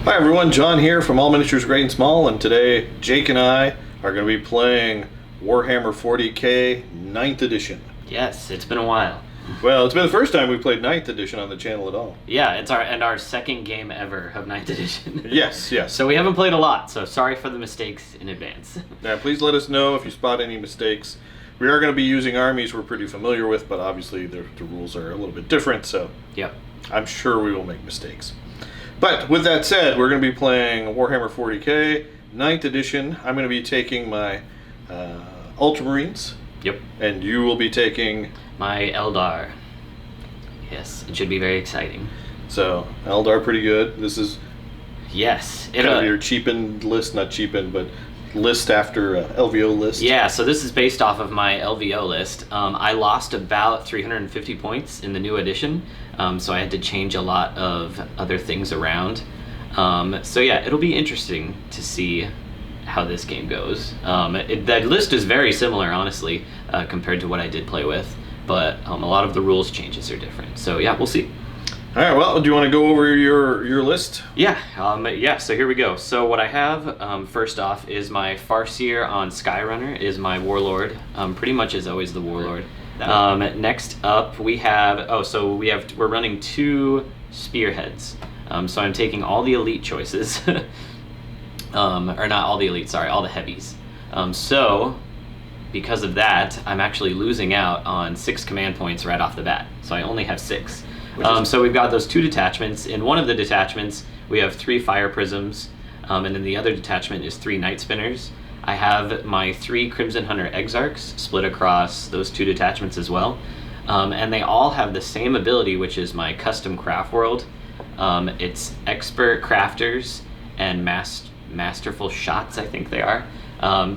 Hi everyone, John here from All Miniatures Great and Small, and today Jake and I are going to be playing Warhammer 40k 9th edition. Yes, it's been a while. Well, it's been the first time we played 9th edition on the channel at all. Yeah, it's our second game ever of 9th edition. Yes. So we haven't played a lot, so sorry for the mistakes in advance. Now, please let us know if you spot any mistakes. We are going to be using armies we're pretty familiar with, but obviously the rules are a little bit different, so Yep. I'm sure we will make mistakes. But with that said, we're going to be playing Warhammer 40k 9th edition. I'm going to be taking my Ultramarines. Yep. And you will be taking... My Eldar. Yes, it should be very exciting. So, Eldar pretty good. This is... Yes. Kind of your cheapened list, not cheapened, but list after LVO list. Yeah, so this is based off of my LVO list. I lost about 350 points in the new edition, so I had to change a lot of other things around. So yeah, it'll be interesting to see how this game goes. That list is very similar, honestly, compared to what I did play with, but a lot of the rules changes are different. So yeah, we'll see. All right, well, do you want to go over your list? Yeah, so here we go. So what I have, first off, is my Farseer on Skyrunner is my Warlord, pretty much is always the Warlord. Next up, we have, we're running 2 Spearheads. So I'm taking all the elite choices, or not all the elite, sorry, all the heavies. So, because of that, I'm actually losing out on 6 command points right off the bat. So I only have 6. So we've got those 2 detachments. In one of the detachments, we have 3 fire prisms, and in the other detachment is 3 night spinners. I have my 3 Crimson Hunter Exarchs split across those 2 detachments as well, and they all have the same ability, which is my custom craft world. It's expert crafters and masterful shots, I think they are.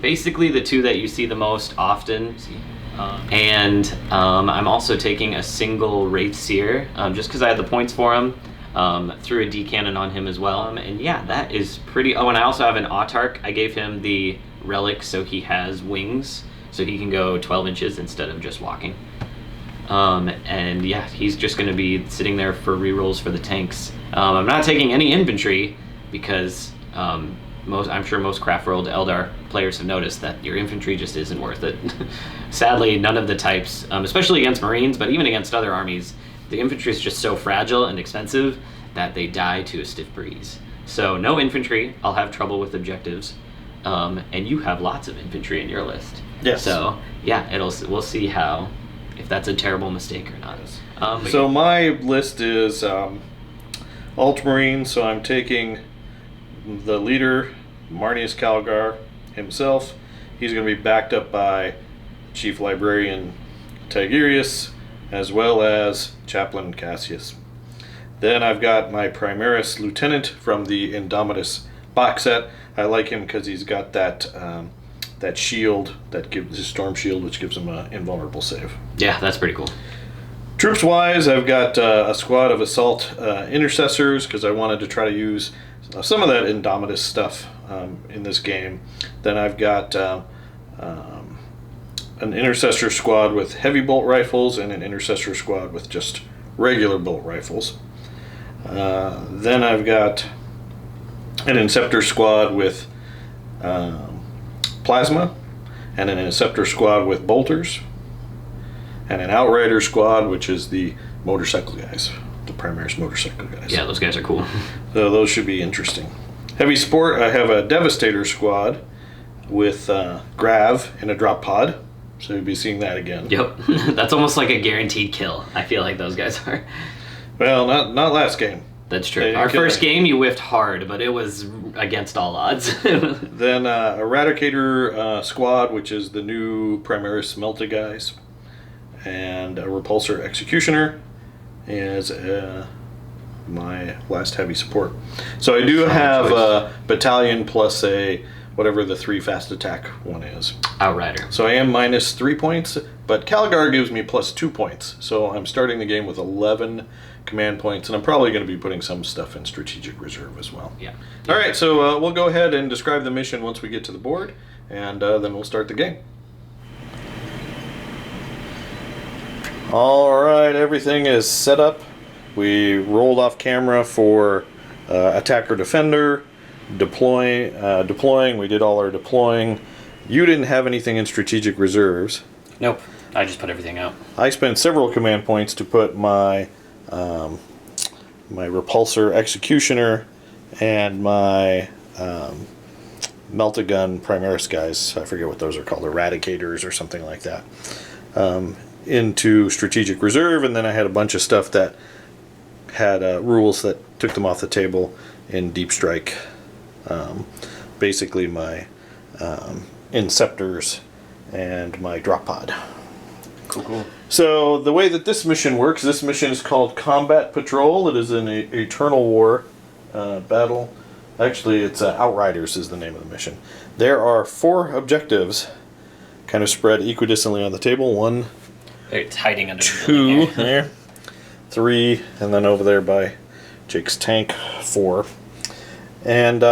Basically the 2 that you see the most often. I'm also taking a single Wraith Seer, just because I had the points for him. Threw a D-cannon on him as well. And yeah, that is pretty... Oh, and I also have an Autarch. I gave him the relic so he has wings, so he can go 12 inches instead of just walking. And yeah, he's just going to be sitting there for rerolls for the tanks. I'm not taking any infantry because... I'm sure most Craft World Eldar players have noticed that your infantry just isn't worth it. Sadly, none of the types, especially against Marines, but even against other armies, the infantry is just so fragile and expensive that they die to a stiff breeze. So no infantry, I'll have trouble with objectives, and you have lots of infantry in your list. Yes. So yeah, we'll see if that's a terrible mistake or not. So my list is Ultramarines, so I'm taking the leader, Marnius Calgar himself. He's going to be backed up by Chief Librarian Tigurius, as well as Chaplain Cassius. Then I've got my Primaris Lieutenant from the Indomitus box set. I like him because he's got that that shield, that gives his storm shield, which gives him an invulnerable save. Yeah, that's pretty cool. Troops-wise, I've got a squad of assault intercessors because I wanted to try to use some of that Indomitus stuff in this game. Then I've got an intercessor squad with heavy bolt rifles and an intercessor squad with just regular bolt rifles. Then I've got an Inceptor squad with plasma, and an Inceptor squad with bolters, and an Outrider squad, which is the motorcycle guys. The Primaris motorcycle guys. Yeah, those guys are cool. So those should be interesting. Heavy sport, I have a Devastator squad with Grav in a drop pod. So you'll be seeing that again. Yep. That's almost like a guared kill, I feel like those guys are. Well, not last game. That's true. Our first game you whiffed hard, but it was against all odds. Then Eradicator squad, which is the new Primaris Melta guys. And a Repulsor Executioner is my last heavy support. So I do have a battalion plus a whatever the 3 fast attack one is. Outrider. So I am minus 3 points, but Calgar gives me plus 2 points. So I'm starting the game with 11 command points, and I'm probably going to be putting some stuff in strategic reserve as well. Yeah. All right, so we'll go ahead and describe the mission once we get to the board, and then we'll start the game. All right, everything is set up. We rolled off camera for attacker defender, deploying. We did all our deploying. You didn't have anything in strategic reserves. Nope. I just put everything out. I spent several command points to put my my Repulsor Executioner and my Meltagun Primaris guys, I forget what those are called, Eradicators or something like that, into strategic reserve, and then I had a bunch of stuff that had rules that took them off the table in Deep Strike. Basically my Inceptors and my Drop Pod. Cool. So the way that this mission works, this mission is called Combat Patrol. It is an Eternal War battle. Actually, it's Outriders is the name of the mission. There are 4 objectives kind of spread equidistantly on the table. 1, It's hiding under 2, there. 3, and then over there by Jake's tank, 4. And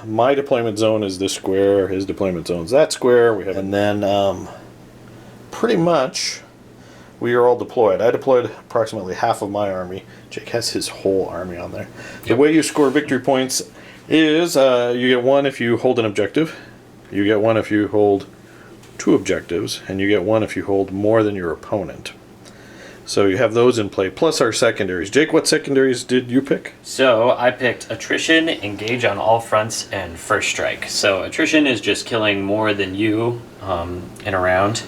my deployment zone is this square. His deployment zone is that square. And then pretty much we are all deployed. I deployed approximately half of my army. Jake has his whole army on there. Yep. The way you score victory points is you get 1 if you hold an objective, you get 1 if you hold 2 objectives, and you get 1 if you hold more than your opponent. So you have those in play, plus our secondaries. Jake, what secondaries did you pick? So I picked Attrition, Engage on all fronts, and First Strike. So Attrition is just killing more than you in a round.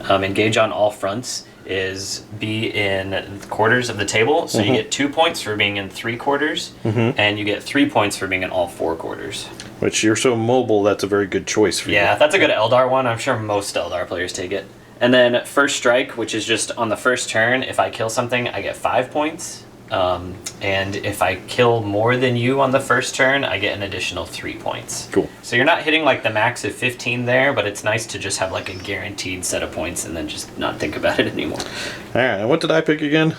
Engage on all fronts is be in quarters of the table. So you get 2 points for being in 3 quarters, and you get 3 points for being in all 4 quarters. Which you're so mobile, that's a very good choice for you. Yeah, that's a good Eldar one. I'm sure most Eldar players take it. And then First Strike, which is just on the first turn, if I kill something, I get 5 points. And if I kill more than you on the first turn, I get an additional 3 points. Cool. So you're not hitting like the max of 15 there, but it's nice to just have like a guaranteed set of points and then just not think about it anymore. All right, and what did I pick again?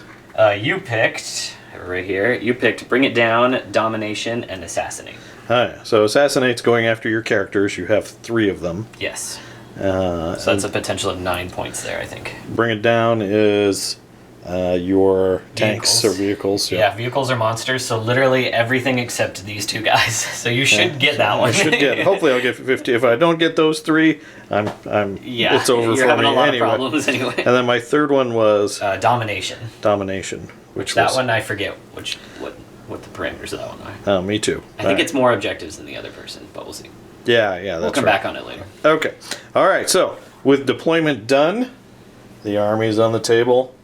You picked, right here, you picked Bring It Down, Domination, and Assassinate. So Assassinate's going after your characters. You have 3 of them. Yes. So that's a potential of 9 points there, I think. Bring It Down is your tanks or vehicles. Yeah, vehicles are monsters, so literally everything except these 2 guys. So you should get that one. I should get. Hopefully, I'll get 50. If I don't get those 3, I'm. Yeah, it's over you're for having me a lot anyway. of problems anyway. And then my third one was Domination. Domination, which that was, one I forget what the parameters of that one are. Oh, me too. I think it's more objectives than the other person, but we'll see. Yeah, that's we'll come back on it later. Okay. All right. So with deployment done, the army's on the table.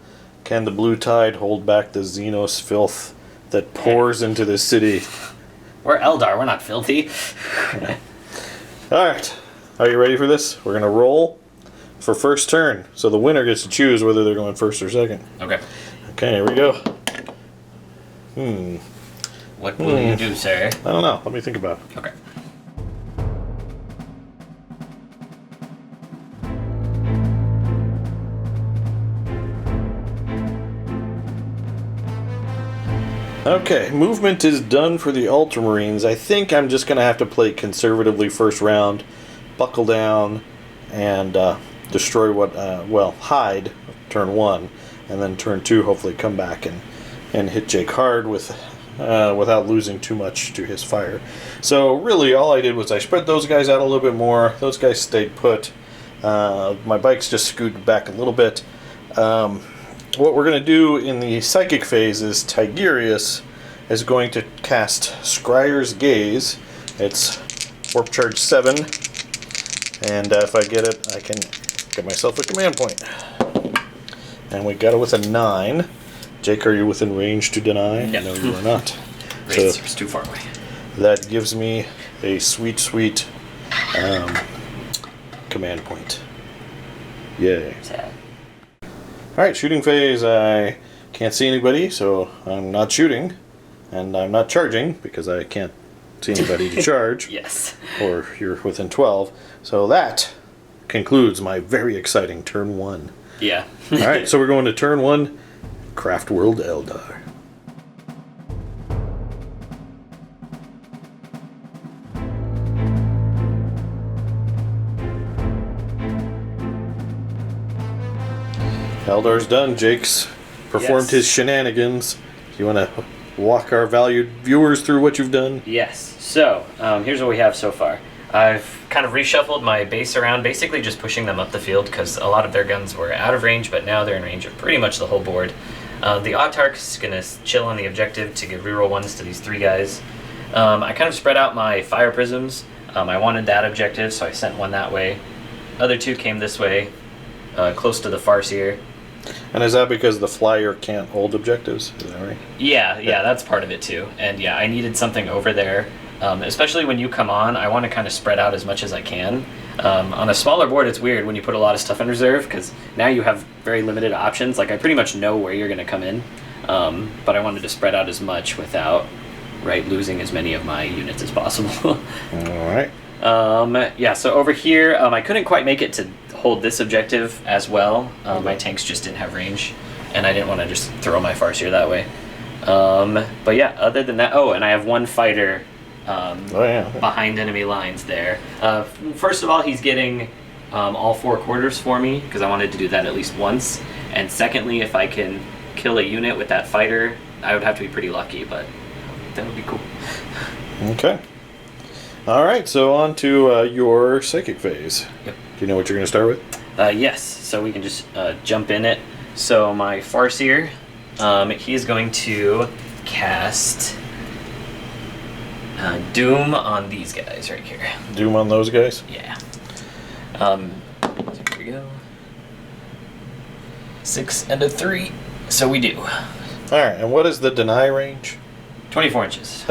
Can the Blue Tide hold back the xenos filth that pours into the city? We're Eldar. We're not filthy. All right. Are you ready for this? We're going to roll for first turn. So the winner gets to choose whether they're going first or second. Okay. Okay, here we go. What will you do, sir? I don't know. Let me think about it. Okay. Okay, movement is done for the Ultramarines. I think I'm just going to have to play conservatively first round, buckle down, and destroy hide turn 1, and then turn 2 hopefully come back and hit Jake hard without losing too much to his fire. So really all I did was I spread those guys out a little bit more. Those guys stayed put. My bikes just scooted back a little bit. What we're going to do in the psychic phase is Tigurius is going to cast Scryer's Gaze. It's Warp Charge 7, and if I get it, I can get myself a command point. And we got it with a 9. Jake, are you within range to deny? Yep. No, you are not. It's too far away. That gives me a sweet command point. Yay. Sad. Alright, shooting phase. I can't see anybody, so I'm not shooting. And I'm not charging, because I can't see anybody to charge. Yes. Or you're within 12. So that concludes my very exciting turn 1. Yeah. Alright, so we're going to turn 1, Craft World Eldar. Eldar's done. Jake's performed his shenanigans. You want to walk our valued viewers through what you've done? Yes. So, here's what we have so far. I've kind of reshuffled my base around, basically just pushing them up the field because a lot of their guns were out of range, but now they're in range of pretty much the whole board. The Autark's going to chill on the objective to give reroll ones to these 3 guys. I kind of spread out my fire prisms. I wanted that objective, so I sent one that way. Other 2 came this way, close to the Farseer. And is that because the flyer can't hold objectives? Is that right? Yeah, that's part of it too. And yeah, I needed something over there. Especially when you come on, I want to kind of spread out as much as I can. On a smaller board, it's weird when you put a lot of stuff in reserve, because now you have very limited options. Like, I pretty much know where you're going to come in, but I wanted to spread out as much without losing as many of my units as possible. Alright. Yeah, so over here, I couldn't quite make it to hold this objective as well. My tanks just didn't have range, and I didn't want to just throw my Farseer that way. But yeah, other than that, and I have 1 fighter behind enemy lines there. First of all, he's getting all 4 quarters for me, because I wanted to do that at least once. And secondly, if I can kill a unit with that fighter, I would have to be pretty lucky, but that would be cool. Okay. Alright, so on to your psychic phase. Yep. Do you know what you're going to start with? Yes, so we can just jump in it. So my Farseer, he is going to cast Doom on these guys right here. Doom on those guys? Yeah. So here we go. 6 and a 3. So we do. Alright, and what is the deny range? 24 inches.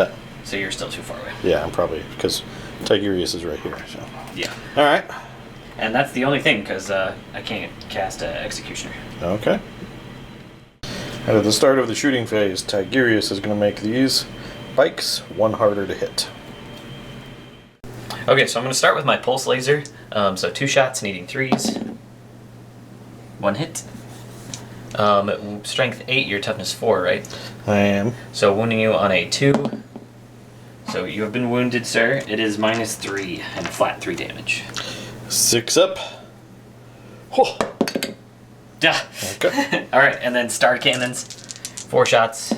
So you're still too far away. Yeah, I'm probably, because Tigurius is right here. So. Yeah. Alright. And that's the only thing, because I can't cast Executioner. Okay. And at the start of the shooting phase, Tigurius is going to make these bikes 1 harder to hit. Okay, so I'm going to start with my pulse laser. So 2 shots needing 3s. 1 hit. Strength 8, your toughness 4, right? I am. So wounding you on a 2. So you have been wounded, sir. It is -3 and flat 3 damage. 6 up. Oh. Duh. Okay. Alright, and then star cannons. 4 shots.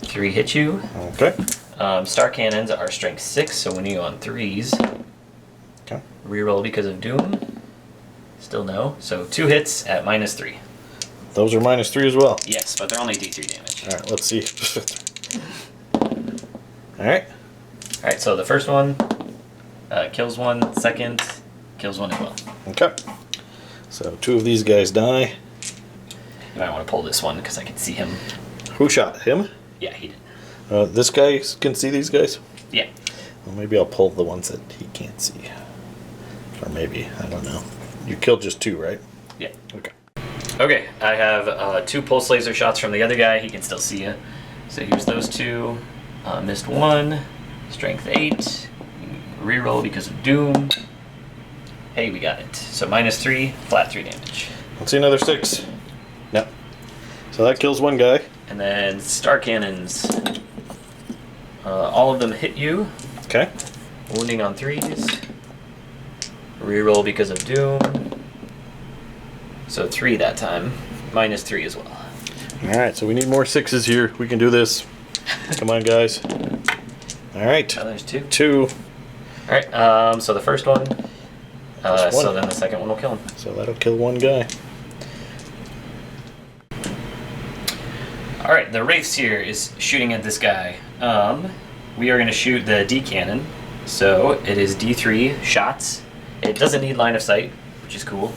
3 hit you. Okay. Star cannons are strength 6, so when you on 3s. Okay. Reroll because of Doom. Still no. So 2 hits at -3. Those are -3 as well. Yes, but they're only D3 damage. Alright, let's see. Alright. Alright, so the first one kills 1, second kills 1 as well. Okay. So 2 of these guys die. You might want to pull this one because I can see him. Who shot him? Yeah, he did. This guy can see these guys? Yeah. Well, maybe I'll pull the ones that he can't see. Or maybe, I don't know. You killed just 2, right? Yeah. Okay. Okay, I have 2 pulse laser shots from the other guy. He can still see you. So here's those 2. Missed 1. Strength 8. Reroll because of Doom. Hey, we got it. So -3, flat 3 damage. Let's see another 6. Yep. So that kills 1 guy. And then star cannons. All of them hit you. Okay. Wounding on 3s. Reroll because of Doom. So 3 that time. -3 as well. Alright, so we need more 6s here. We can do this. Come on, guys. Alright. Oh, there's 2. 2. Alright, so the first one. First one. So then the second one will kill him. So that'll kill 1 guy. Alright, the Wraiths here is shooting at this guy. We are going to shoot the D cannon. So it is D3 shots. It doesn't need line of sight, which is cool.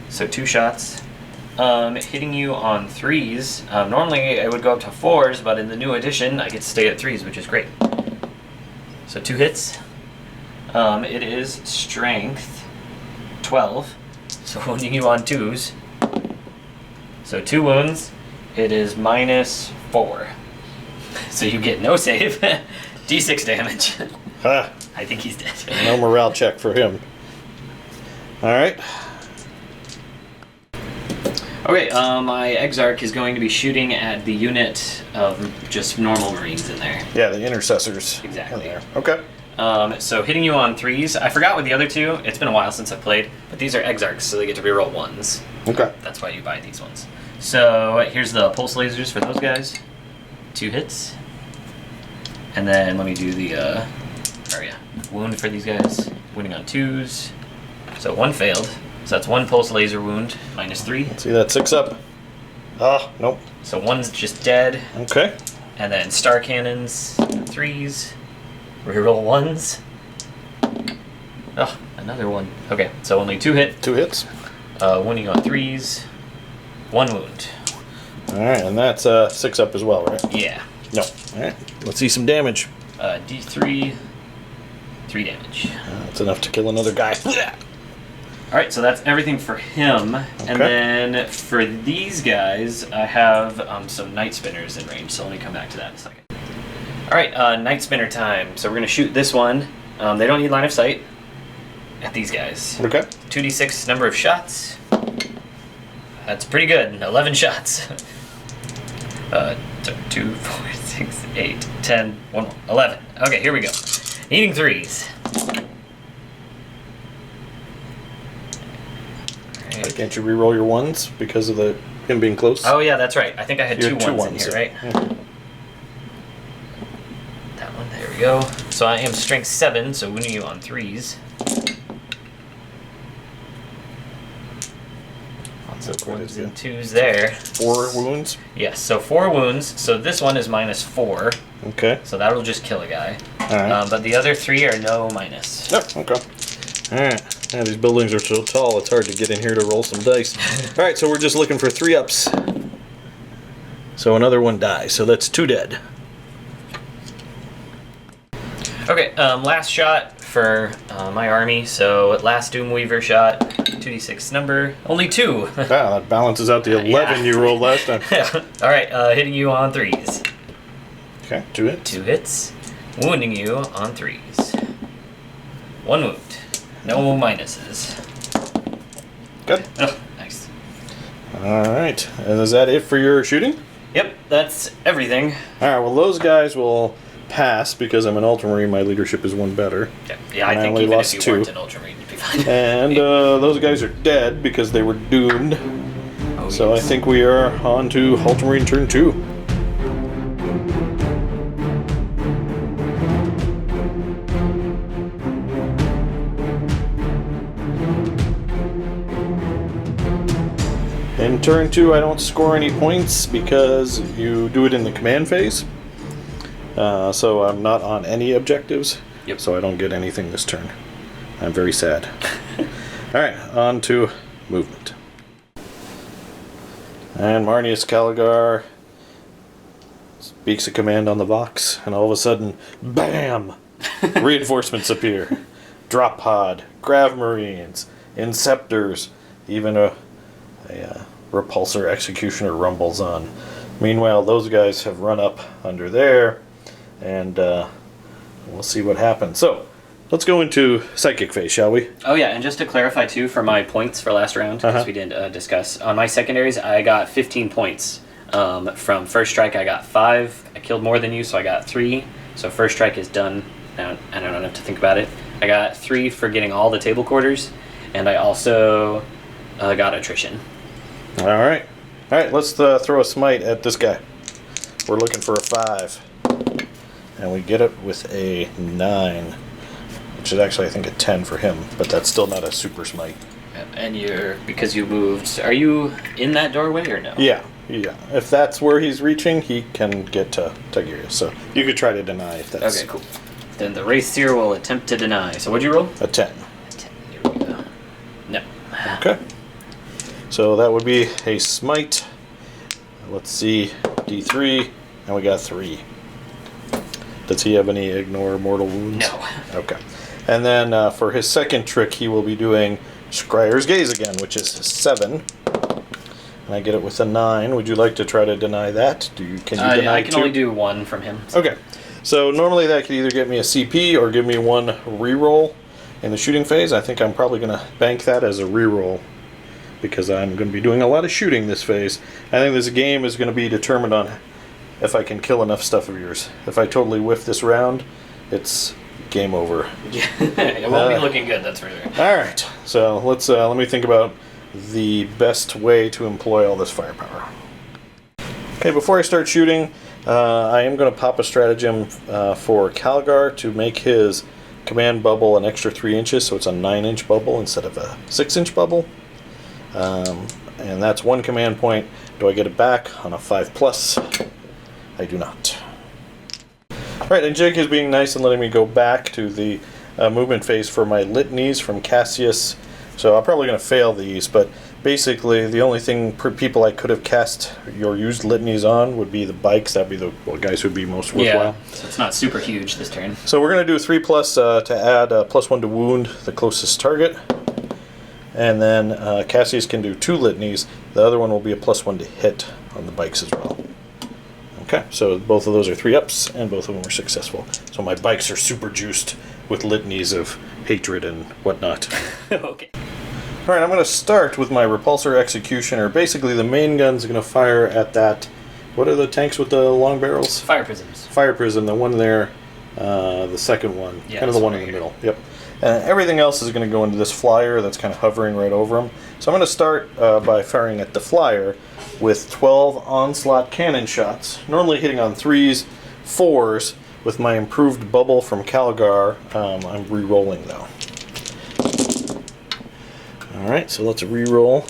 So 2 shots. Hitting you on 3s. Normally I would go up to 4s, but in the new edition I get to stay at 3s, which is great. So 2 hits. It is strength 12. So wounding you on 2s. So 2 wounds. It is -4. So you get no save. D6 damage. Ha! I think he's dead. No morale check for him. Alright. Okay, my Exarch is going to be shooting at the unit of just normal Marines in there. Yeah, the intercessors. Exactly. In there. Okay. So hitting you on 3s. I forgot with the other 2. It's been a while since I played, but these are Exarchs, so they get to reroll 1s. Okay. That's why you buy these ones. So here's the pulse lasers for those guys. 2 hits. And then let me do the wound for these guys. Wounding on 2s. So 1 failed. So that's 1 pulse laser wound, -3. See that 6 up? Ah, nope. So 1's just dead. Okay. And then star cannons, 3s. Reroll 1s. Oh, another 1. Okay, so only 2 hit. 2 hits. Wounding on 3s. 1 wound. Alright, and that's 6 up as well, right? Yeah. No. Alright, let's see some damage. D3. 3 damage. That's enough to kill another guy. Alright, so that's everything for him. Okay. And then for these guys, I have some Night Spinners in range, so let me come back to that in a second. Alright, Night Spinner time. So we're going to shoot this one. They don't need line of sight at these guys. Okay. 2d6 number of shots. That's pretty good. 11 shots. 2, 4, 6, 8, 10, 1, 11. Okay, here we go. Eating 3s. Can't you re-roll your 1s because of him being close? Oh yeah, that's right. I think I had You two had 2 ones in ones here, right? Yeah. That one, there we go. So I am strength 7, so wounding you on 3s. Lots of Quite 1s as and good. 2s there. 4 wounds. Yes, so 4 wounds. So this one is -4, Okay. so that'll just kill a guy. Alright. But the other 3 are no minus. Yep, okay. Alright. Yeah, these buildings are so tall, it's hard to get in here to roll some dice. Alright, so we're just looking for 3 ups. So another 1 dies, so that's 2 dead. Okay, last shot for my army. So last Doomweaver shot, 2d6 number, only 2. Wow, that balances out the 11 Yeah. you rolled last time. Alright, hitting you on 3s. Okay, 2 hits. 2 hits. Wounding you on 3s. 1 wound. No minuses. Good. Oh, nice. Alright, and is that it for your shooting? Yep, that's everything. Alright, well those guys will pass because I'm an Ultramarine, my leadership is 1 better. Yeah, I And I think only even lost if you 2. weren't an Ultramarine, you'd be fine. And those guys are dead because they were doomed. Oh, So yes. I think we are on to Ultramarine turn 2. In turn 2, I don't score any points because you do it in the command phase. So I'm not on any objectives. Yep. So I don't get anything this turn. I'm very sad. Alright, on to movement. And Marnius Caligar speaks a command on the Vox, and all of a sudden, BAM! Reinforcements appear. Drop pod, Grav Marines, Inceptors, even a Repulsor Executioner rumbles on. Meanwhile, those guys have run up under there, and we'll see what happens. So, let's go into Psychic phase, shall we? Oh yeah, and just to clarify too, for my points for last round, because we didn't discuss, on my secondaries, I got 15 points. From first strike, I got 5. I killed more than you, so I got 3. So first strike is done. Now I don't have to think about it. I got 3 for getting all the table quarters, and I also got attrition. Alright. Alright, let's throw a smite at this guy. We're looking for a 5. And we get it with a 9. Which is actually, I think, a 10 for him. But that's still not a super smite. And you're, because you moved, are you in that doorway or no? Yeah. If that's where he's reaching, he can get to Tigurius. So you could try to deny if that's... Okay, cool. Then the Wraithseer will attempt to deny. So what'd you roll? A 10. A 10. Here we go. No. Okay. So that would be a smite. Let's see. D3. And we got 3. Does he have any ignore mortal wounds? No. Okay. And then for his second trick, he will be doing Scryer's Gaze again, which is 7. And I get it with a 9. Would you like to try to deny that? Can you deny I can 2? only do 1 from him. So. Okay. So normally that could either get me a CP or give me 1 reroll in the shooting phase. I think I'm probably going to bank that as a reroll because I'm going to be doing a lot of shooting this phase. I think this game is going to be determined on if I can kill enough stuff of yours. If I totally whiff this round, it's game over. Yeah, it won't be looking good, that's for sure. All right. So let me think about the best way to employ all this firepower. Okay, before I start shooting, I am going to pop a stratagem for Calgar to make his command bubble an extra 3 inches, so it's a 9-inch bubble instead of a 6-inch bubble. And that's 1 command point. Do I get it back on a 5+? I do not. Alright, and Jake is being nice and letting me go back to the movement phase for my litanies from Cassius. So I'm probably going to fail these, but basically the only thing people I could have cast or used litanies on would be the bikes. That'd be the guys who would be most worthwhile. Yeah, so it's not super huge this turn. So we're going to do 3+ to add +1 to wound the closest target. And then Cassius can do 2 litanies. The other one will be a +1 to hit on the bikes as well. Okay, so both of those are 3-ups, and both of them are successful. So my bikes are super juiced with litanies of hatred and whatnot. Okay. Alright, I'm going to start with my Repulsor Executioner. Basically, the main gun's going to fire at that... What are the tanks with the long barrels? Fire prisms. Fire prism, the one there, the second one. Yeah, kind of the one in the middle. Yep. And everything else is going to go into this flyer that's kind of hovering right over them. So I'm going to start by firing at the flyer with 12 onslaught cannon shots, normally hitting on 3s, 4s. With my improved bubble from Calgar, I'm re-rolling though. Alright, so let's re-roll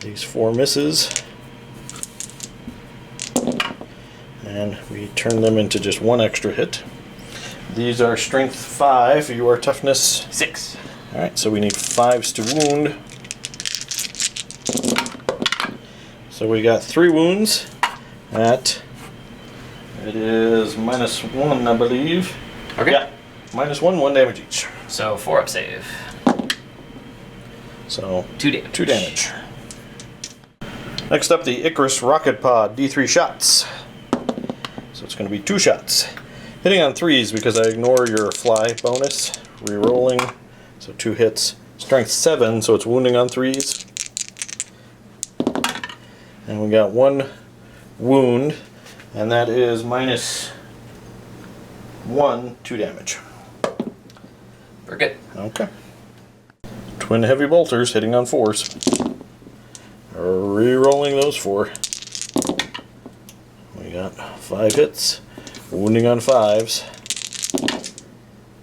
these 4 misses. And we turn them into just 1 extra hit. These are strength 5, you are toughness 6. Alright, so we need 5s to wound. So we got 3 wounds at, it is -1, I believe. Okay. Yeah, -1, 1 damage each. So 4-up save. So 2 damage. 2 damage. Next up, the Icarus Rocket Pod, D3 shots. So it's going to be 2 shots. Hitting on 3s because I ignore your fly bonus. Re-rolling, so 2 hits. Strength 7, so it's wounding on 3s. And we got 1 wound, and that is -1, 2 damage. We're good. Okay. Twin heavy bolters hitting on 4s. Re-rolling those 4. We got 5 hits, wounding on 5s.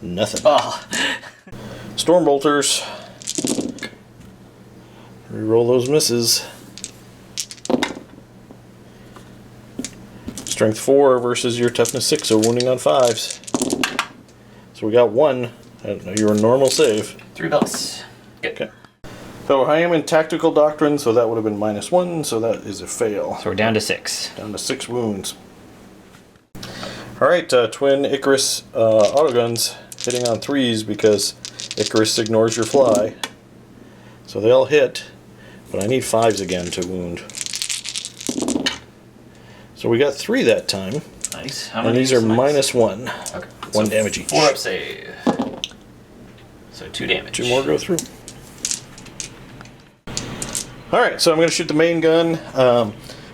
Nothing. Oh. Storm bolters. Re-roll those misses. Strength 4 versus your toughness 6, so wounding on 5s. So we got 1. Your normal save. 3 bells. Good. Okay. So I am in tactical doctrine, so that would have been -1, so that is a fail. So we're down to 6. Down to 6 wounds. Alright, twin Icarus autoguns hitting on 3s because Icarus ignores your fly. So they all hit, but I need 5s again to wound. So we got 3 that time. Nice. How And many these are nice? -1. Okay. 1 So damage each. 4-up save. So 2 damage. 2 more go through. Alright, so I'm going to shoot the main gun.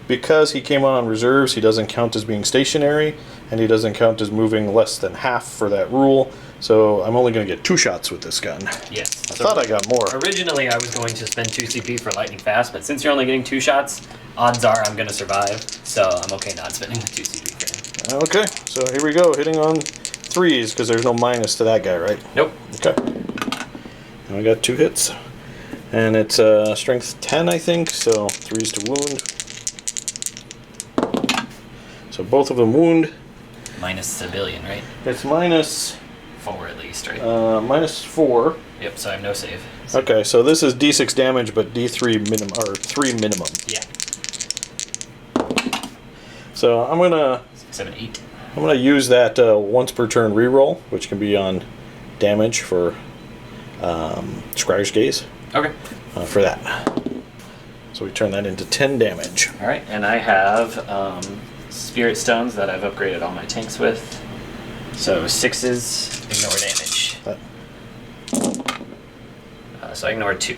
Because he came on reserves, he doesn't count as being stationary, and he doesn't count as moving less than half for that rule. So I'm only going to get 2 shots with this gun. Yes. I thought I got more. Originally, I was going to spend 2 CP for lightning fast, but since you're only getting 2 shots, odds are I'm going to survive. So I'm okay not spending the 2 CP for him. Okay, so here we go, hitting on 3s, because there's no minus to that guy, right? Nope. Okay. And I got 2 hits. And it's strength 10, I think, so 3s to wound. So both of them wound. Minus civilian, right? It's minus... 4 at least, right? -4. Yep, so I have no save. Okay, so this is D6 damage, but D3 minimum, or 3 minimum. Yeah. So I'm gonna 6, 7, 8. I'm gonna use that once per turn reroll, which can be on damage for Scryer's Gaze. Okay. For that. So we turn that into 10 damage. All right, and I have Spirit Stones that I've upgraded all my tanks with. So 6s, ignore damage. So I ignored 2.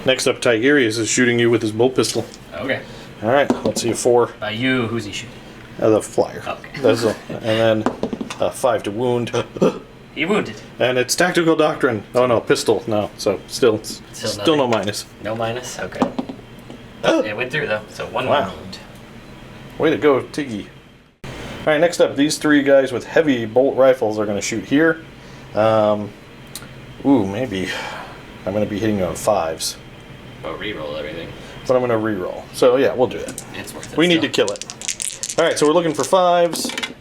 Next up, Tigerius is shooting you with his bolt pistol. Okay. All right, let's see a 4. By you, who's he shooting? The flyer. Okay. And then 5 to wound. He You wounded. And it's tactical doctrine. Oh no, pistol. No, so still no minus. No minus. Okay. It went through though, so one wound. Way to go, Tiggy. All right, next up, these three guys with heavy bolt rifles are going to shoot here. Maybe I'm going to be hitting you on 5s. Oh, reroll everything. But I'm going to reroll. So yeah, we'll do it. It's worth it. We need to kill it. All right, so we're looking for 5s,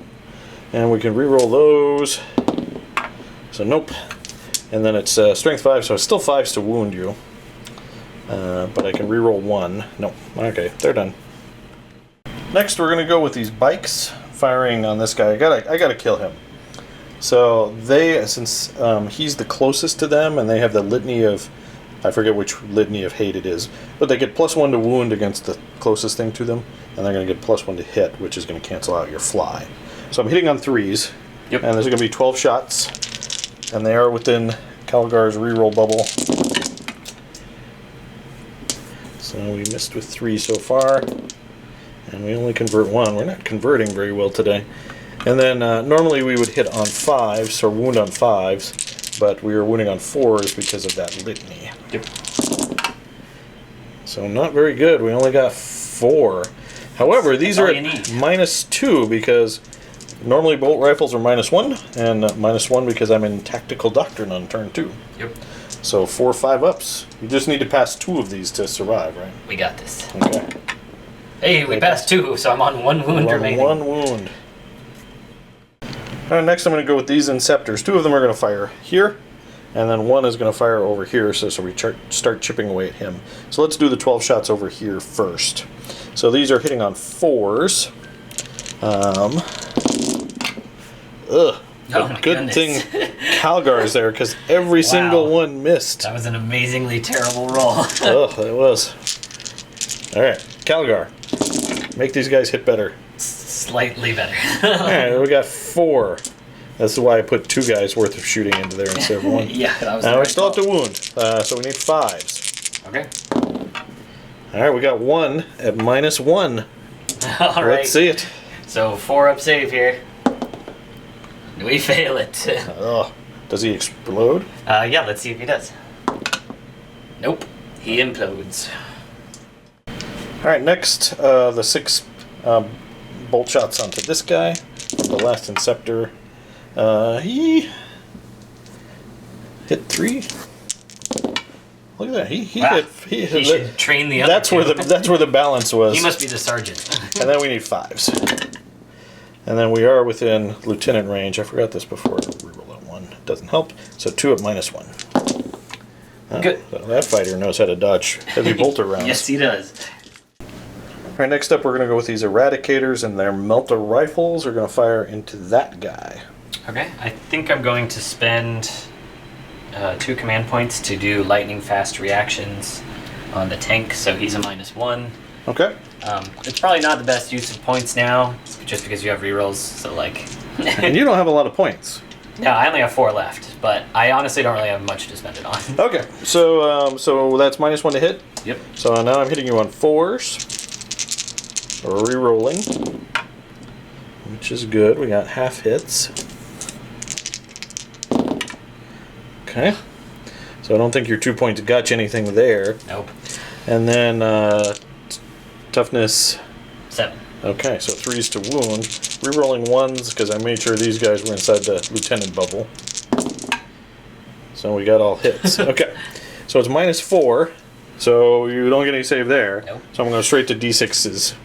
and we can reroll those. So nope. And then it's strength 5, so it's still 5s to wound you. But I can reroll 1. No. Okay, they're done. Next, we're going to go with these bikes, firing on this guy. I gotta kill him. So since he's the closest to them, and they have the litany of, I forget which litany of hate it is, but they get +1 to wound against the closest thing to them, and they're going to get +1 to hit, which is going to cancel out your fly. So I'm hitting on 3s, and there's going to be 12 shots, and they are within Calgar's reroll bubble. So we missed with 3 so far. And we only convert 1. We're not converting very well today. And then normally we would hit on 5s, or wound on 5s, but we were wounding on 4s because of that litany. Yep. So not very good. We only got 4. However, these are at -2 because normally bolt rifles are -1, and -1 because I'm in tactical doctrine on turn 2. Yep. So 4 5-ups. You just need to pass 2 of these to survive, right? We got this. Okay. Hey, we passed 2, so I'm on 1 wound remaining. 1 wound. Alright, next I'm going to go with these Inceptors. 2 of them are going to fire here, and then 1 is going to fire over here, so we start chipping away at him. So let's do the 12 shots over here first. So these are hitting on 4s. Good thing Calgar's there, because every single one missed. That was an amazingly terrible roll. It was. Alright, Calgar. Make these guys hit better. Slightly better. Alright, we got 4. That's why I put 2 guys worth of shooting into there instead of 1. Yeah, that was Now we still have to wound, so we need 5s. Okay. Alright, we got 1 at -1. Alright. Let's see it. So 4-up save here. We fail it. Does he explode? Yeah, let's see if he does. Nope. He implodes. Alright, next, the 6 bolt shots onto this guy. The last Inceptor. He hit 3. Look at that. He should train the other that's two. That's where the balance was. He must be the sergeant. And then we need 5s. And then we are within lieutenant range. I forgot this before. Reroll that 1. Doesn't help. So 2 at -1. Good. So that fighter knows how to dodge heavy bolter rounds. Yes, he does. All right, next up we're going to go with these eradicators, and their melter rifles are going to fire into that guy. Okay, I think I'm going to spend 2 command points to do lightning fast reactions on the tank, so he's a -1. Okay. It's probably not the best use of points now, just because you have rerolls, so like... And you don't have a lot of points. No, I only have 4 left, but I honestly don't really have much to spend it on. Okay, so that's -1 to hit? Yep. So now I'm hitting you on 4s. Rerolling, which is good. We got half hits. Okay. So I don't think your 2 points got you anything there. Nope. And then toughness 7. Okay, so 3s to wound. Rerolling 1s because I made sure these guys were inside the lieutenant bubble. So we got all hits. Okay. So it's -4. So you don't get any save there. Nope. So I'm going straight to D6s.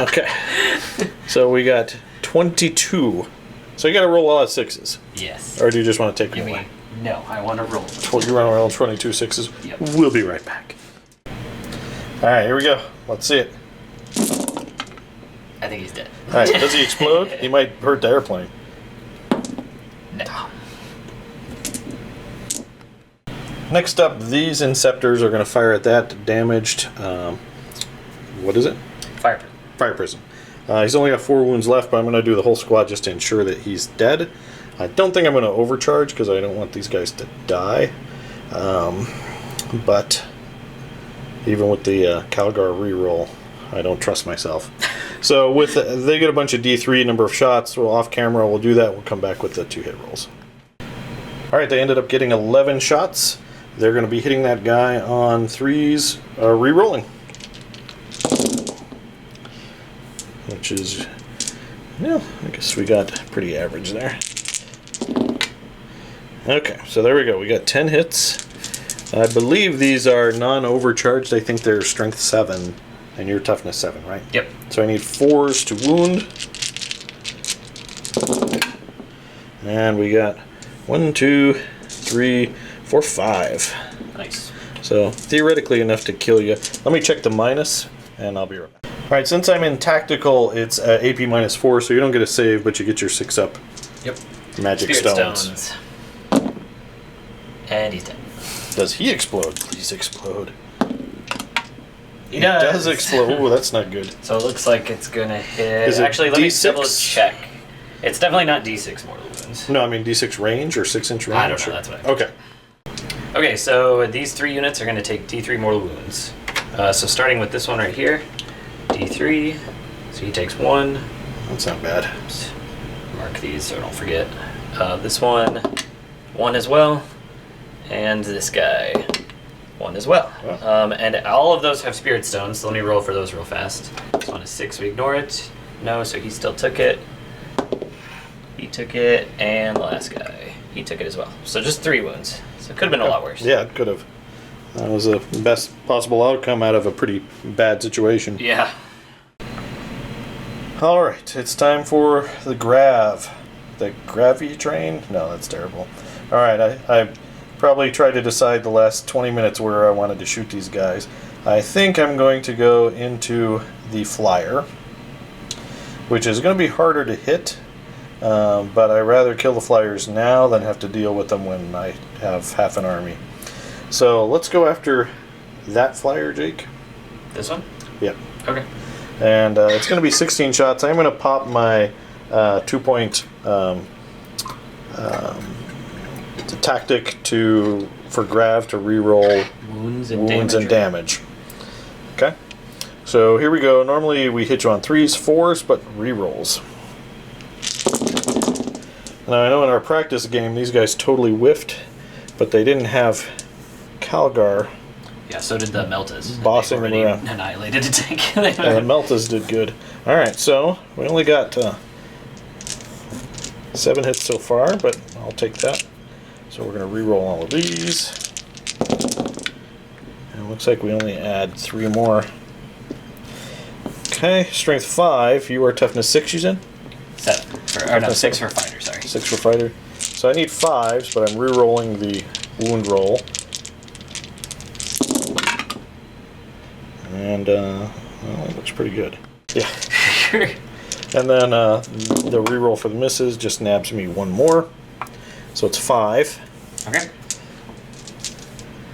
Okay. So we got 22. So you got to roll a lot of 6s. Yes. Or do you just want to take them You away? mean, no, I want to roll. You want to roll 22 6s? Yep. We'll be right back. Alright, here we go. Let's see it. I think he's dead. Alright, does he explode? He might hurt the airplane. No. Next up, these Inceptors are going to fire at that damaged, what is it? Fire. Fire prison. He's only got 4 wounds left, but I'm going to do the whole squad just to ensure that he's dead. I don't think I'm going to overcharge because I don't want these guys to die. But even with the Calgar reroll, I don't trust myself. So with they get a bunch of D3 number of shots. Well, off camera we'll do that. We'll come back with the 2 hit rolls. All right, they ended up getting 11 shots. They're going to be hitting that guy on 3s, re-rolling, which is, yeah, I guess we got pretty average there. Okay, so there we go. We got 10 hits. I believe these are non-overcharged. I think they're strength 7, and you're toughness 7, right? Yep. So I need 4s to wound. And we got 1, 2, 3, 4, 5. Nice. So theoretically enough to kill you. Let me check the minus, and I'll be right back. All right, since I'm in tactical, it's AP -4, so you don't get a save, but you get your 6 up. Yep. Magic Spirit stones. And he's dead. Does he explode? Please explode. He does. Explode. Oh, that's not good. So it looks like it's gonna hit. Is it Actually, let me D6? double check. It's definitely not D6 mortal wounds. No, I mean D6 range or 6-inch range. I don't know. That's what I meant. Okay. Okay, so these 3 units are going to take D3 mortal wounds. So starting with this one right here, D3. So he takes 1. That's not bad. Oops. Mark these so I don't forget. This one, 1 as well. And this guy, 1 as well. Wow. And all of those have spirit stones, so let me roll for those real fast. This one is 6, we ignore it. No, so he still took it. He took it, and the last guy, he took it as well. So just 3 wounds. So it could have been a lot worse. Yeah, it could have. That was the best possible outcome out of a pretty bad situation. Yeah. All right, it's time for the grav. The gravy train? No, that's terrible. All right, I probably tried to decide the last 20 minutes where I wanted to shoot these guys. I think I'm going to go into the flyer, which is going to be harder to hit, but I'd rather kill the flyers now than have to deal with them when I have half an army. So let's go after that flyer, Jake. This one? Yep. Okay. And it's going to be 16 shots. I'm going to pop my 2-point tactic for grav to reroll wounds and damage. Okay. So here we go. Normally we hit you on 3s, 4s, but rerolls. Now I know in our practice game these guys totally whiffed, but they didn't have Calgar. Yeah, so did the Meltas. Bossing them around. Annihilated the tank. Yeah, the Meltas did good. Alright, so we only got 7 hits so far, but I'll take that. So we're going to reroll all of these. And it looks like we only add 3 more. Okay, strength 5. You are toughness 6, you said? 7. Or no, 6 for fighter, sorry. 6 for fighter. So I need 5s, but I'm rerolling the wound roll. And, well, it looks pretty good. Yeah. And then the reroll for the misses just nabs me 1 more. So it's 5. Okay.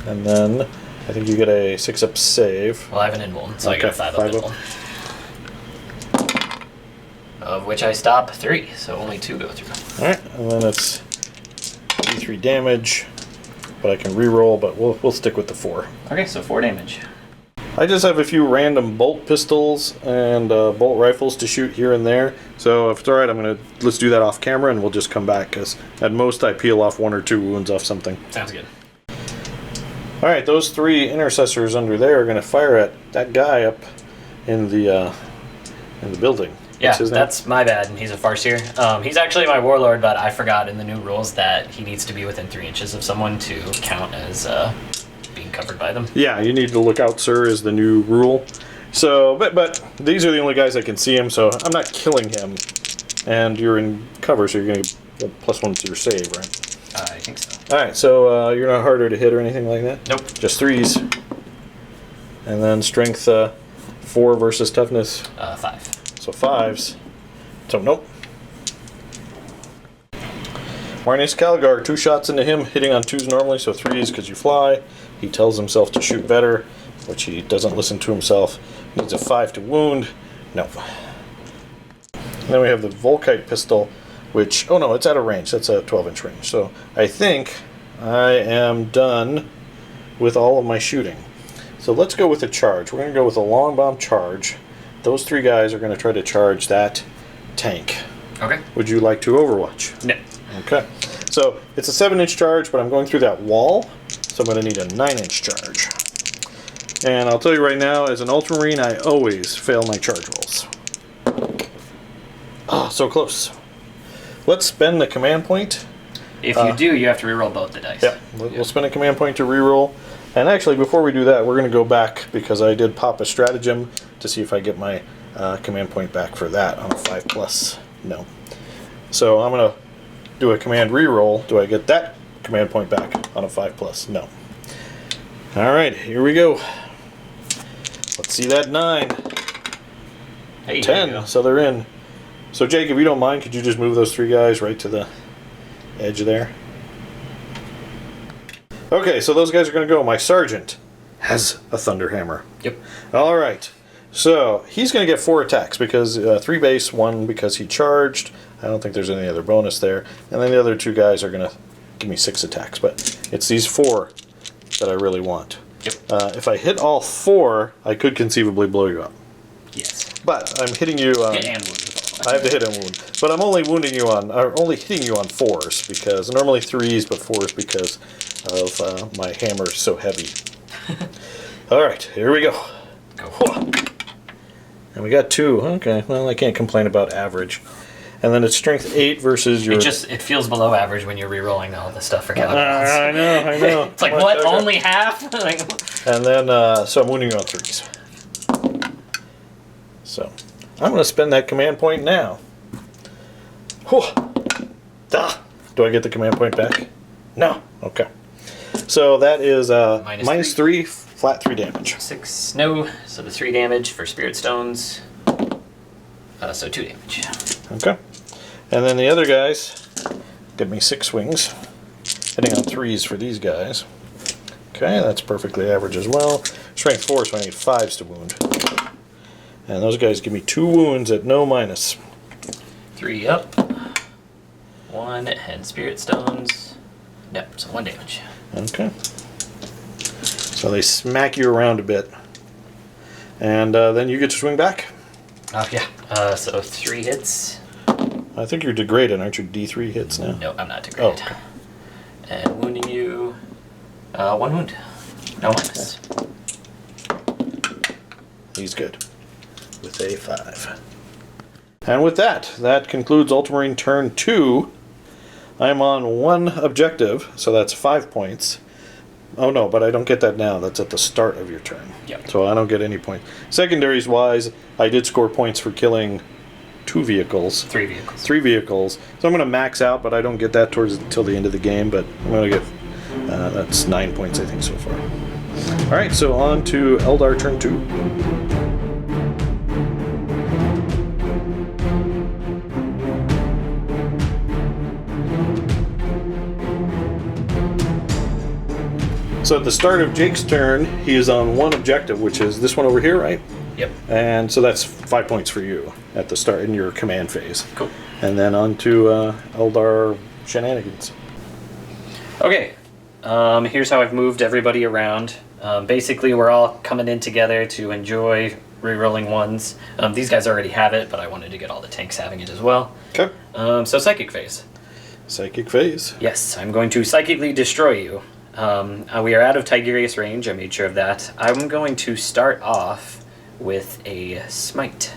And then I think you get a 6-up save. Well, I have an invuln, so Okay, I get a 5-up 5 up. invuln. Of which I stop 3, so only 2 go through. Alright, and then it's D3 damage, but I can reroll, but we'll stick with the 4. Okay, so 4 damage. I just have a few random bolt pistols and bolt rifles to shoot here and there. So if it's alright, let's do that off camera and we'll just come back, because at most I peel off 1 or 2 wounds off something. Sounds good. Alright, those 3 intercessors under there are going to fire at that guy up in the building. Yeah, What's his name? that's my bad. He's a Farseer. He's actually my warlord, but I forgot in the new rules that he needs to be within 3 inches of someone to count as being covered by them. Yeah, you need to look out, sir, is the new rule. So, but these are the only guys that can see him, so I'm not killing him. And you're in cover, so you're going to get +1 to your save, right? I think so. Alright, so you're not harder to hit or anything like that? Nope. Just 3s. And then strength 4 versus toughness. 5. So 5s. So nope. Marnius Calgar, 2 shots into him, hitting on 2s normally, so 3s because you fly. He tells himself to shoot better, which he doesn't listen to himself. Needs a 5 to wound. No. And then we have the Volkite pistol, which, oh no, it's out of range. That's a 12-inch range. So I think I am done with all of my shooting. So let's go with a charge. We're going to go with a long bomb charge. those 3 guys are going to try to charge that tank. Okay. Would you like to overwatch? No. Okay. So it's a 7-inch charge, but I'm going through that wall, so I'm going to need a 9-inch charge. And I'll tell you right now, as an Ultramarine, I always fail my charge rolls. Oh, so close. Let's spend the command point. If you do, you have to reroll both the dice. Yeah, we'll spend a command point to reroll. And actually, before we do that, we're going to go back because I did pop a stratagem to see if I get my command point back for that on a 5+. No. So I'm going to do a command reroll. Do I get that command point back on a 5+? No. All right, here we go. Let's see that 9. Hey, 10, so they're in. So Jake, if you don't mind, could you just move those 3 guys right to the edge there? Okay, so those guys are going to go. My sergeant has a thunder hammer. Yep. All right. So he's going to get 4 attacks because 3 base, 1 because he charged. I don't think there's any other bonus there. And then the other 2 guys are going to give me 6 attacks. But it's these 4 that I really want. Yep. If I hit all 4, I could conceivably blow you up. Yes. But I'm hitting you. Hit and wound. I have to hit and wound, but I'm only wounding you on, or only hitting you on 4s because normally 3s, but 4s because of my hammer is so heavy. All right, here we go. Go. And we got 2. Okay, well I can't complain about average. And then it's strength 8 versus your. It feels below average when you're re-rolling all the stuff for Calvin. I know. It's like, what? Only half? And then so I'm wounding you on 3s. So I'm going to spend that command point now. Do I get the command point back? No. Okay. So that is minus 3, flat 3 damage. 6, no. So the 3 damage for Spirit Stones. So 2 damage. Okay. And then the other guys give me 6 swings. Hitting on 3s for these guys. Okay, that's perfectly average as well. Strength 4, so I need 5s to wound. And those guys give me 2 wounds at no minus. 3 up. 1 and Spirit Stones. Yep, so 1 damage. Okay. So they smack you around a bit. And then you get to swing back. Oh, yeah. So 3 hits. I think you're degraded, aren't you? D3 hits now? No, I'm not degraded. Oh, okay. And wounding you. 1 wound. No minus. He's good. With a 5. And with that concludes Ultramarine turn 2. I'm on 1 objective, so that's 5 points. Oh no, but I don't get that now. That's at the start of your turn. Yep. So I don't get any points. Secondaries wise, I did score points for killing 2 vehicles. 3 vehicles. 3 vehicles. So I'm going to max out, but I don't get that until the end of the game. But I'm going to get that's 9 points, I think, so far. All right, so on to Eldar turn 2. So at the start of Jake's turn, he is on 1 objective, which is this one over here, right? Yep. And so that's 5 points for you at the start in your command phase. Cool. And then on to Eldar shenanigans. Okay. Here's how I've moved everybody around. Basically, we're all coming in together to enjoy rerolling 1s. These guys already have it, but I wanted to get all the tanks having it as well. Okay. So Psychic Phase. Psychic phase. Yes, I'm going to psychically destroy you. We are out of Tigurius range, I made sure of that. I'm going to start off with a smite.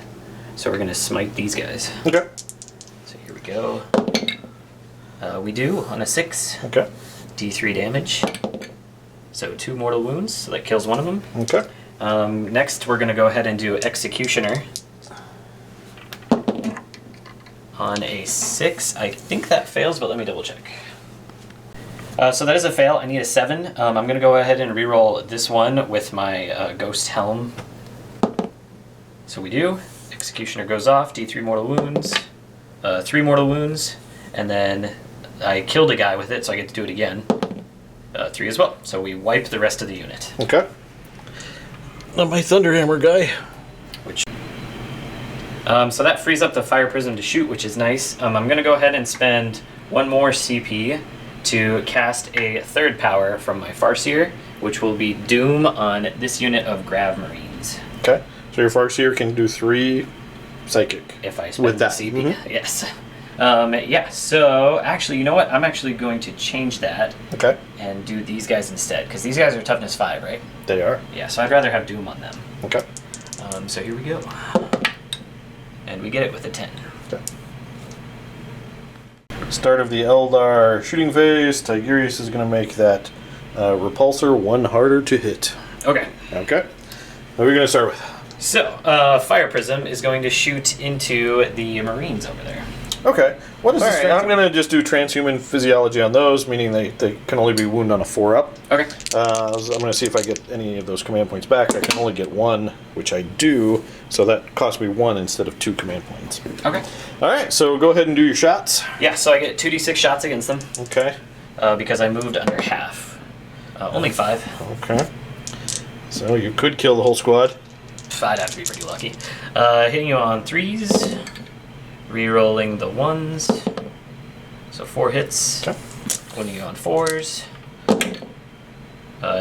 So we're going to smite these guys. Okay. So here we go. We do on a 6. Okay. D3 damage. So 2 mortal wounds, so that kills one of them. Okay. Next, we're going to go ahead and do Executioner. On a 6, I think that fails, but let me double check. So that is a fail. I need a 7. I'm going to go ahead and reroll this one with my Ghost Helm. So we do. Executioner goes off, D3 mortal wounds, 3 mortal wounds, and then I killed a guy with it, so I get to do it again. 3 as well. So we wipe the rest of the unit. Okay. Not my Thunderhammer guy. So that frees up the Fire Prism to shoot, which is nice. I'm going to go ahead and spend 1 more CP to cast a 3rd power from my Farseer, which will be Doom on this unit of Grav Marines. Okay. So your Farseer can do 3 psychic. If I spend with that. the CP. Yes. Yeah, so actually, you know what? I'm actually going to change that Okay. and do these guys instead, because these guys are toughness 5, right? They are. Yeah, so I'd rather have Doom on them. Okay. So here we go. And we get it with a 10. Okay. Start of the Eldar shooting phase. Tigurius is going to make that repulsor 1 harder to hit. Okay. Okay. What are we going to start with? So, Fire Prism is going to shoot into the Marines over there. Okay. What is this? Alright. I'm going to just do transhuman physiology on those, meaning they can only be wound on a 4-up. Okay. I'm going to see if I get any of those command points back. I can only get 1, which I do, so that costs me 1 instead of 2 command points. Okay. Alright, so go ahead and do your shots. Yeah, so I get 2d6 shots against them, Okay. because I moved under half. Only 5. Okay. So you could kill the whole squad. I'd have to be pretty lucky. Hitting you on 3s. Rerolling the 1s. So 4 hits. Okay. Wounding you on 4s.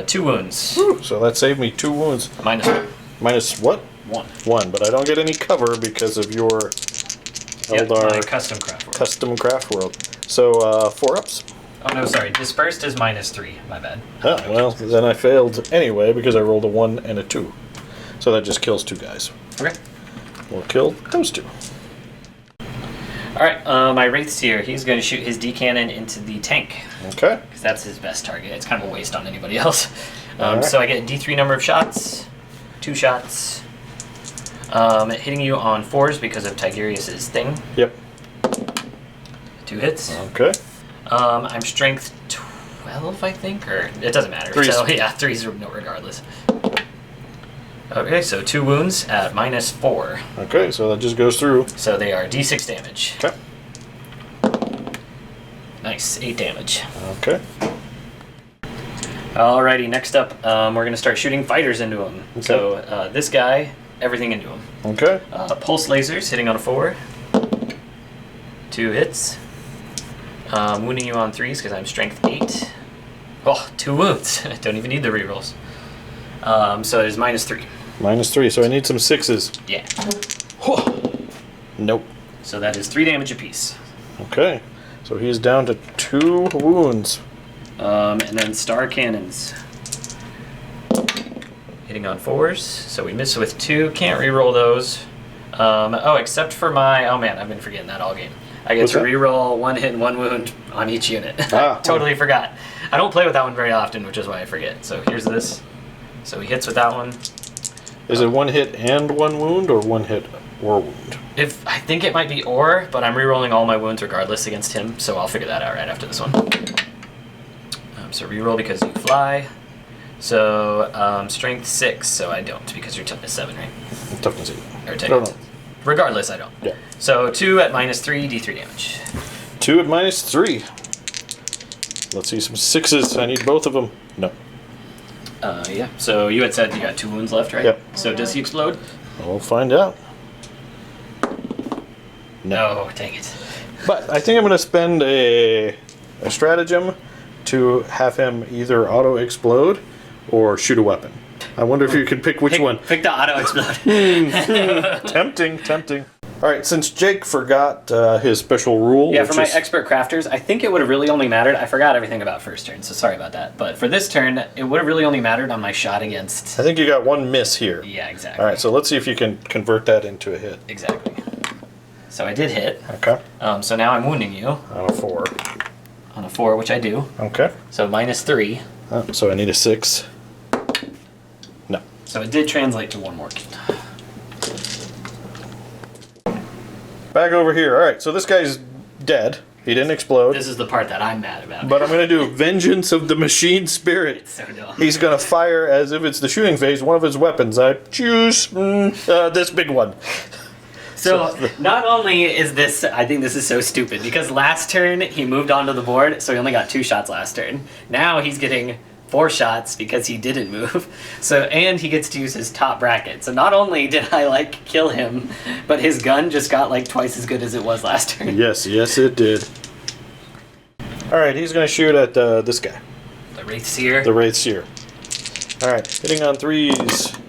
2 wounds. Whew, so that saved me 2 wounds. Minus 1. Minus what? 1. 1, but I don't get any cover because of your Yep, Eldar my custom craft world. custom craft world. So 4-ups. Oh no, sorry. Dispersed is minus 3. My bad. Oh, well, then I failed anyway because I rolled a 1 and a 2. So that just kills 2 guys. Okay. We'll kill those 2. Alright, my Wraithseer, he's going to shoot his D-cannon into the tank. Okay. Because that's his best target. It's kind of a waste on anybody else. Alright. So I get a D3 number of shots. 2 shots. Hitting you on 4s because of Tigurius's thing. Yep. 2 hits. Okay. I'm strength 12, I think, or it doesn't matter. 3s. So yeah, 3s are no regardless. Okay, so 2 wounds at minus 4. Okay, so that just goes through. So they are D6 damage. Okay. Nice, 8 damage. Okay. Alrighty, next up, we're going to start shooting fighters into him. Okay. So this guy, everything into him. Okay. Pulse lasers hitting on a 4. 2 hits. Wounding you on 3s because I'm strength 8. Oh, 2 wounds. I don't even need the rerolls. So it is minus 3. Minus 3, so I need some 6s. Yeah. Nope. So that is 3 damage apiece. Okay. So he's down to 2 wounds. And then star cannons. Hitting on 4s. So we miss with 2. Can't reroll those. Oh, except for my... Oh man, I've been forgetting that all game. I get What's to that? reroll 1 hit and 1 wound on each unit. Ah. Totally forgot. I don't play with that one very often, which is why I forget. So here's this. So he hits with that one. Is it 1 hit and 1 wound, or 1 hit or wound? I think it might be or, but I'm rerolling all my wounds regardless against him, so I'll figure that out right after this one. So reroll because you fly. So strength 6, so I don't because you're toughness 7, right? Toughness 8. Or 10. No, no. Regardless, I don't. Yeah. So 2 at minus 3, D3 damage. 2 at minus 3. Let's see some 6s. I need both of them. No. Yeah. So you had said you got 2 wounds left, right? Yep. So does he explode? We'll find out. No, dang it. But I think I'm going to spend a stratagem to have him either auto-explode or shoot a weapon. I wonder if you could pick which one. Pick the auto explode. Tempting, tempting. All right, since Jake forgot his special rule, Yeah, which for my is, expert crafters, I think it would have really only mattered. I forgot everything about first turn, so sorry about that. But for this turn, it would have really only mattered on my shot against. I think you got 1 miss here. Yeah, exactly. All right, so let's see if you can convert that into a hit. Exactly. So I did hit. Okay. So now I'm wounding you On a 4. on a 4, which I do. Okay. So minus 3. So I need a 6. No. So it did translate to 1 more. Back over here. All right, so this guy's dead. He didn't explode. This is the part that I'm mad about. But I'm going to do Vengeance of the Machine Spirit. So dumb. He's going to fire, as if it's the shooting phase, one of his weapons. I choose this big one. So not only is this, I think this is so stupid, because last turn he moved onto the board, so he only got 2 shots last turn. Now he's getting 4 shots because he didn't move. So, and he gets to use his top bracket. So not only did I kill him, but his gun just got twice as good as it was last turn. Yes, it did. All right, he's going to shoot at this guy, The Wraithseer. the Wraithseer. All right, hitting on 3s.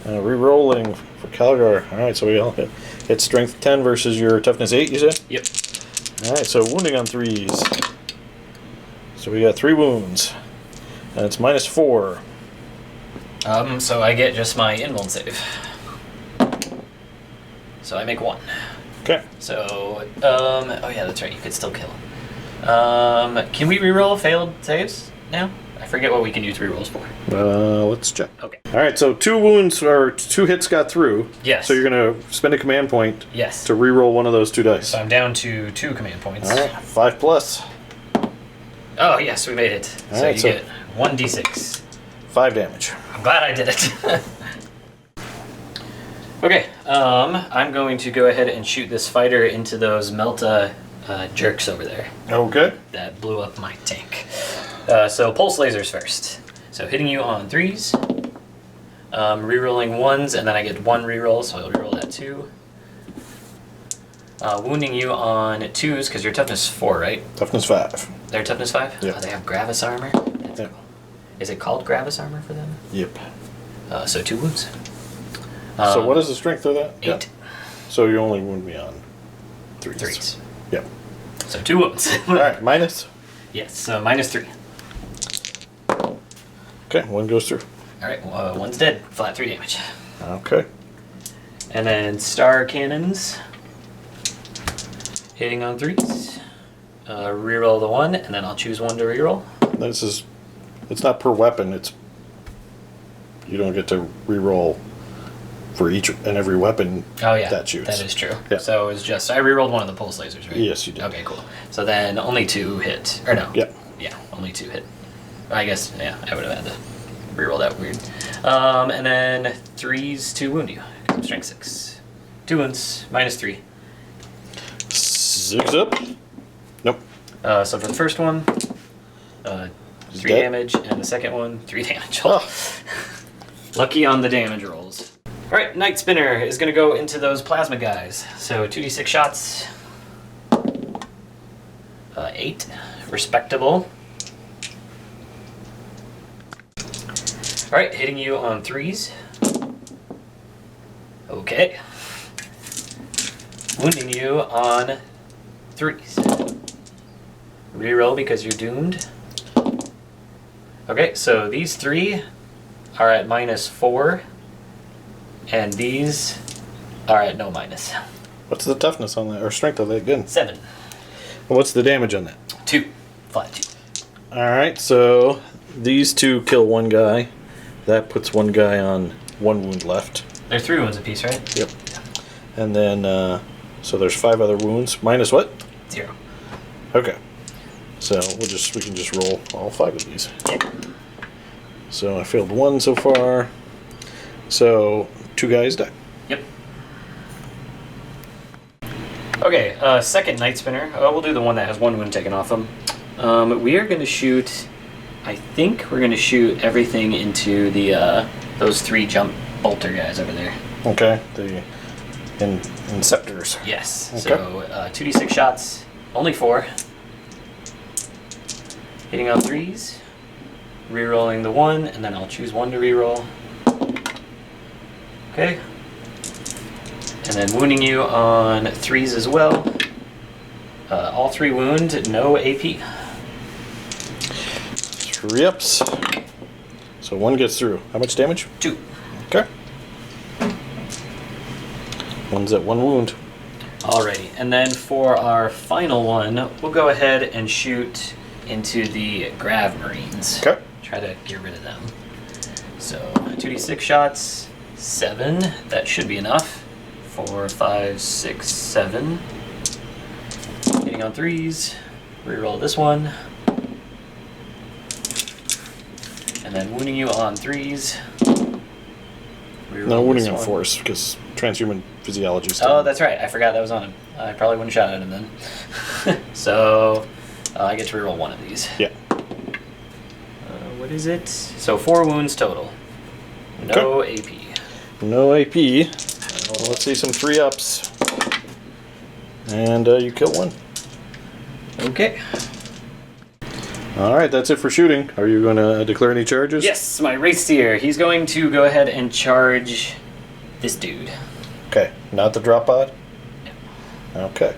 Re-rolling for Calgar. Alright, so we all hit. It's strength 10 versus your toughness 8, you said? Yep. Alright, so wounding on 3s. So we got 3 wounds. And it's -4. So I get just my invuln save. So I make 1. Okay. So, oh yeah, that's right, you could still kill him. Can we reroll failed saves now? I forget what we can use rerolls for. Let's check. Okay. Alright, so 2 wounds, or 2 hits got through. Yes. So you're going to spend a command point Yes. to reroll one of those 2 dice. So I'm down to 2 command points. Alright, 5 plus. Oh, yes, we made it. So Alright, you so- get 1d6. 5 damage. I'm glad I did it. Okay, I'm going to go ahead and shoot this fighter into those Melta jerks over there Okay. that blew up my tank. So pulse lasers first. So hitting you on 3s, rerolling 1s, and then I get 1 reroll, so I'll reroll that 2. Wounding you on 2s, because your toughness 4, right? Toughness 5. Their toughness 5? Yeah. Oh, they have Gravis armor? That's Yeah. cool. Is it called Gravis armor for them? Yep. So 2 wounds. So what is the strength of that? 8. Yeah. So you only wound me on 3s. 3s. Yep. So 2 wounds. Alright, minus. Yes, so -3. Okay, 1 goes through. Alright, 1's dead. Flat 3 damage. Okay. And then star cannons. Hitting on 3s. Reroll the 1, and then I'll choose 1 to reroll. This is, it's not per weapon, it's, you don't get to reroll for each and every weapon Oh yeah, that shoots. that is true. Yeah. So it's just, I rerolled 1 of the pulse lasers, right? Yes, you did. Okay, cool. So then only 2 hit. Or no. Yeah. Yeah, only 2 hit. I guess, yeah, I would have had to reroll that weird. And then 3s to wound you. 'Cause I'm strength 6. 2 wounds, -3. 6 up. Nope. So for the first one, 3 dead. damage, and the second one, 3 damage. Oh. Lucky on the damage rolls. Alright, Night Spinner is going to go into those plasma guys. So 2d6 shots. 8. Respectable. Alright, hitting you on 3s. Okay. Wounding you on 3s. Reroll because you're doomed. Okay, so these 3 are at -4, and these are at no minus. What's the toughness on that, or strength of that gun? 7. What's the damage on that? 2. Flat 2. Alright, so these 2 kill 1 guy. That puts 1 guy on 1 wound left. They're 3 wounds apiece, right? Yep. And then, so there's 5 other wounds. Minus what? 0. Okay. So we can just roll all 5 of these. Yeah. So I failed 1 so far. So 2 guys die. Yep. Okay, second Night Spinner. We'll do the one that has 1 wound taken off him. We are going to shoot... I think we're going to shoot everything into the those 3 jump bolter guys over there. Okay. The inceptors. Yes. Okay. So 2d6 shots, only 4. Hitting on 3s, rerolling the 1, and then I'll choose 1 to reroll. Okay. And then wounding you on 3s as well. All 3 wound, no AP. 3 ups. So 1 gets through. How much damage? 2. Okay. 1's at 1 wound. Alrighty, and then for our final one, we'll go ahead and shoot into the Grav Marines. Okay. Try to get rid of them. So 2d6 shots, 7. That should be enough. 4, 5, 6, 7. Hitting on 3s. Reroll this one. And then wounding you on 3s. Reroll No wounding this on one. force because transhuman physiology. Oh, that's right. I forgot that was on him. I probably wouldn't have shot at him then. So I get to reroll 1 of these. Yeah. What is it? So 4 wounds total. No AP. No AP. Well, let's see some 3 ups. And you kill 1. Okay. All right, that's it for shooting. Are you going to declare any charges? Yes, my Racier. He's going to go ahead and charge this dude. Okay, not the drop pod? No. Okay.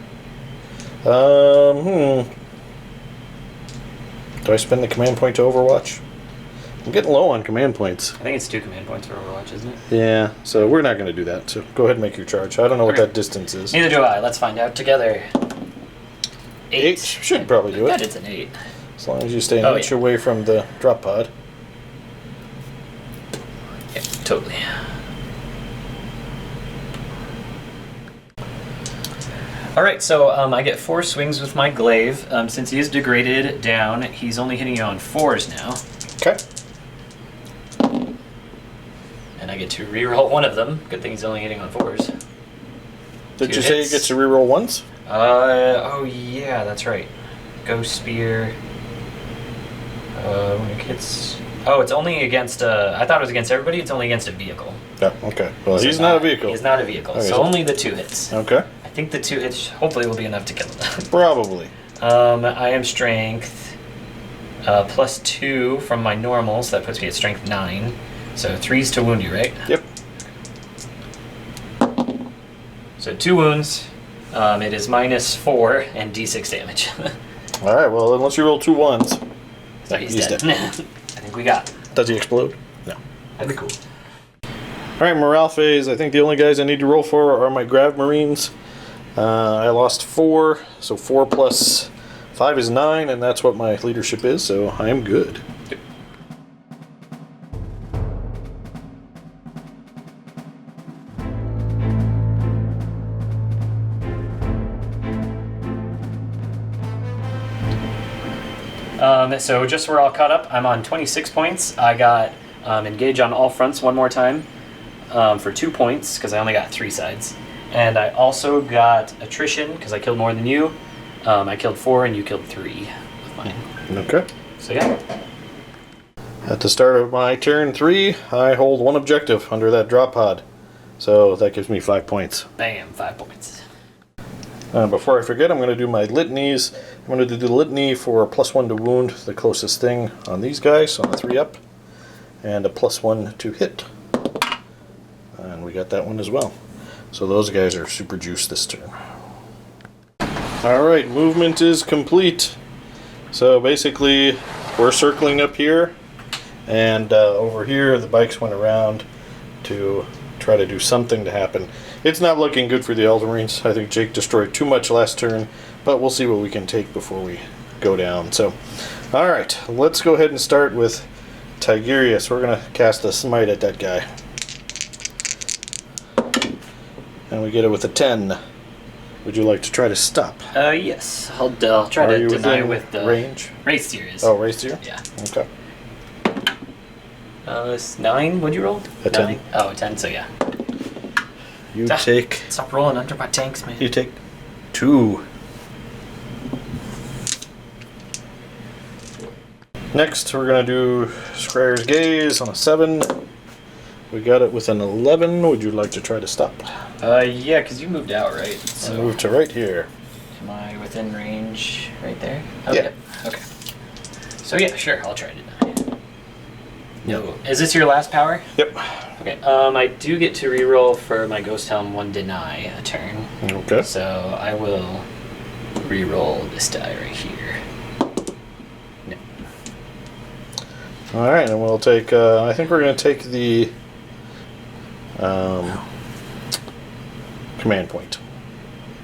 Do I spend the command point to Overwatch? I'm getting low on command points. I think it's 2 command points for Overwatch, isn't it? Yeah, so we're not going to do that. So go ahead and make your charge. I don't know what that distance is. Neither do I. Let's find out together. 8. Should probably do I it. bet it's an 8. As long as you stay an inch away from the drop pod. Yep, totally. Alright, so I get 4 swings with my glaive. Since he is degraded down, he's only hitting you on 4s now. Okay. And I get to reroll one of them. Good thing he's only hitting on 4s. Did you say he gets to reroll once? Oh yeah, that's right. Ghost Spear. When it hits... Oh, it's only against, I thought it was against everybody, it's only against a vehicle. Yeah, okay. Well, So he's not a vehicle. He's not a vehicle, Okay, so so- only the 2 hits. Okay. I think the 2 hits hopefully will be enough to kill him. Probably. I am strength plus 2 from my normal, so that puts me at strength 9. So 3s to wound you, right? Yep. So 2 wounds. It is -4 and d6 damage. All right, well, unless you roll 2 ones. So he's dead. I think we got him. Does he explode? No. That'd be cool. All right, morale phase. I think the only guys I need to roll for are my Grav Marines. I lost 4, so 4 plus 5 is 9, and that's what my leadership is, so I am good. So just so we're all caught up, I'm on 26 points. I got engage on all fronts one more time for 2 points because I only got 3 sides. And I also got attrition because I killed more than you. I killed 4 and you killed 3 with mine. Okay. So yeah. At the start of my turn 3, I hold 1 objective under that drop pod. So that gives me 5 points. Bam, 5 points. Before I forget, I'm going to do my litanies. I'm going to do the litany for a +1 to wound, the closest thing on these guys, on the 3 up, and a +1 to hit. And we got that one as well. So those guys are super juiced this turn. Alright, movement is complete. So basically, we're circling up here, and over here the bikes went around to try to do something to happen. It's not looking good for the Ultramarines. I think Jake destroyed too much last turn, but we'll see what we can take before we go down. So, alright, let's go ahead and start with Tigurius. We're going to cast a smite at that guy. And we get it with a 10. Would you like to try to stop? Yes. I'll try Are to you deny within with the range? race series. Oh, race here? Yeah. Okay. It's 9. What'd you roll? A 10. 9? Oh, a 10. So yeah. You take... Stop rolling under my tanks, man. You take 2. Next, we're going to do Scryer's Gaze on a 7. We got it with an 11. Would you like to try to stop? Yeah, because you moved out, right? So move to right here. Am I within range right there? Yeah. Okay. So yeah, sure, I'll try to deny. No. Is this your last power? Yep. Okay. I do get to reroll for my Ghost Helm 1 deny a turn. Okay. So I will reroll this die right here. No. All right, and we'll take. I think we're going to take the command point.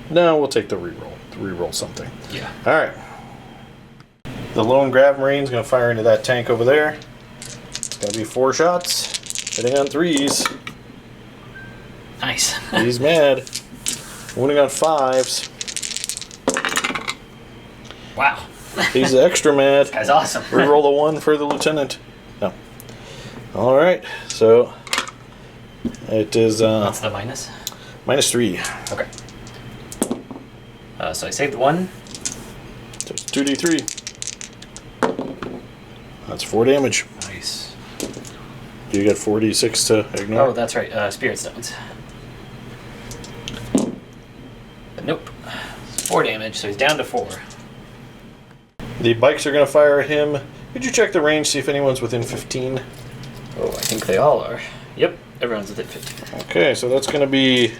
No, we'll take the reroll. Reroll something. Yeah. All right. The lone Grav Marine's going to fire into that tank over there. It's going to be 4 shots, hitting on 3s. Nice. He's mad. Wounding on 5s. Wow. He's extra mad. This guy's awesome. Reroll the 1 for the lieutenant. No. All right. So it is What's the minus? -3. Okay. So I saved 1. So it's 2d3. That's 4 damage. Nice. You got 4d6 to ignore. Oh, that's right. Spirit Stones. But nope. 4 damage, so he's down to 4. The bikes are going to fire at him. Could you check the range, see if anyone's within 15? Oh, I think they all are. Yep, everyone's within 15. Okay, so that's going to be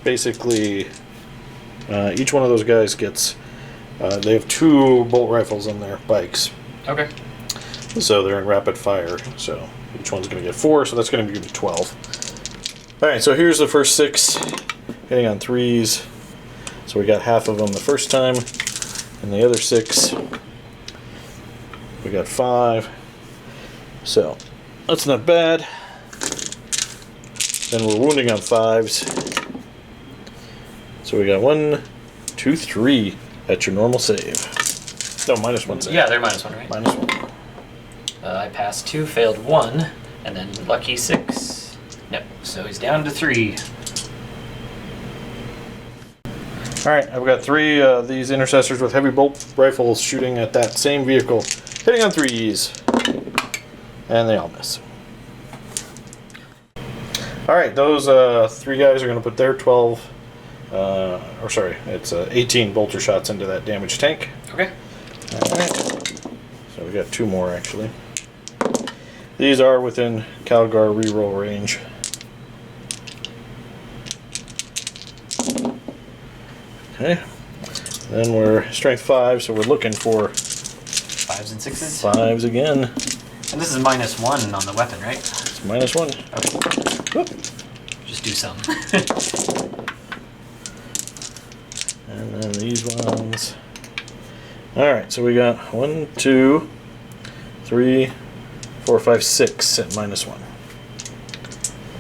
basically each one of those guys gets. They have 2 bolt rifles on their bikes. Okay. So they're in rapid fire. So each one's going to get 4, so that's going to be 12. Alright, so here's the first 6 hitting on 3s. So we got half of them the first time. And the other 6, we got 5. So that's not bad. Then we're wounding on 5s. So we got 1, 2, 3 at your normal save. No, -1 save. Yeah, they're -1, right? -1. I passed 2, failed 1, and then lucky 6. No, so he's down to 3. Alright, I've got 3 of these intercessors with heavy bolt rifles shooting at that same vehicle, hitting on 3s. And they all miss. Alright, those 3 guys are going to put their 18 bolter shots into that damaged tank. Okay. Alright, so we got 2 more actually. These are within Calgar reroll range. Okay, then we're strength 5, so we're looking for 5s and 6s? 5s again. And this is -1 on the weapon, right? It's -1. Okay. Whoop. Just do some. And then these ones. Alright, so we got 1, 2, 3, 4, 5, 6 at -1.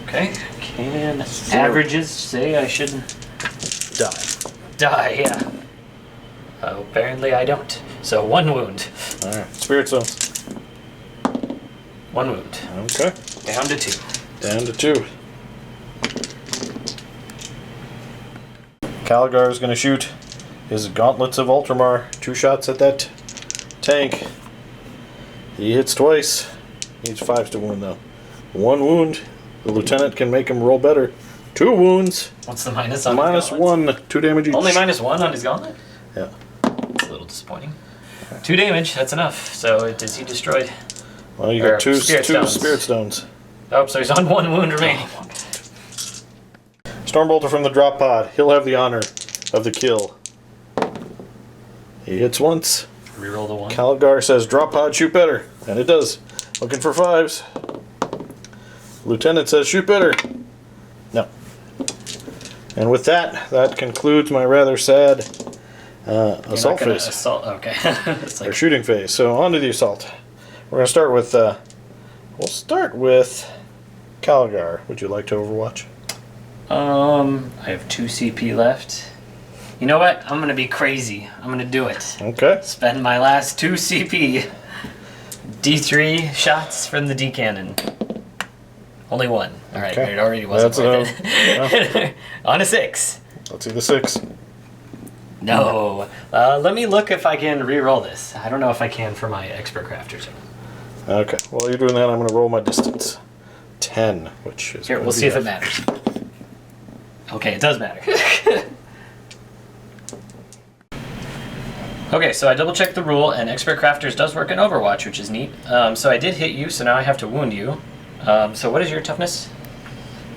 Okay. Can averages say I should die? Yeah. Apparently I don't. So 1 wound. Alright, spirit zones. 1 wound. Okay. Down to 2. Down to 2. Calgar is going to shoot his gauntlets of Ultramar. 2 shots at that tank. He hits twice. Needs 5s to wound though. 1 wound. The lieutenant can make him roll better. 2 wounds. What's the minus on his -1. 2 damage each. Only -1 on his gauntlet? Yeah. It's a little disappointing. 2 damage, that's enough. So is he destroyed? Well, you got 2 spirit stones. Oh, so he's on 1 wound remaining. Stormbolter from the drop pod. He'll have the honor of the kill. He hits once. Reroll the 1. Calgar says, drop pod, shoot better. And it does. Looking for 5s. Lieutenant says, shoot better. No. And with that, that concludes my rather sad assault phase. Assault, okay. It's Or like, shooting phase. So on to the assault. We're going to start with, we'll start with Calgar. Would you like to overwatch? I have 2 CP left. You know what? I'm gonna be crazy. I'm gonna do it. Okay. Spend my last 2 CP. D3 shots from the D cannon. Only 1. All right, Okay. it already wasn't That's worth it. On a 6. Let's see the 6. No. Let me look if I can re-roll this. I don't know if I can for my expert crafters. Okay. While you're doing that, I'm going to roll my distance. 10, which is... Here, we'll see if it matters. Okay, it does matter. Okay, so I double-checked the rule, and Expert Crafters does work in Overwatch, which is neat. So I did hit you, so now I have to wound you. So what is your toughness?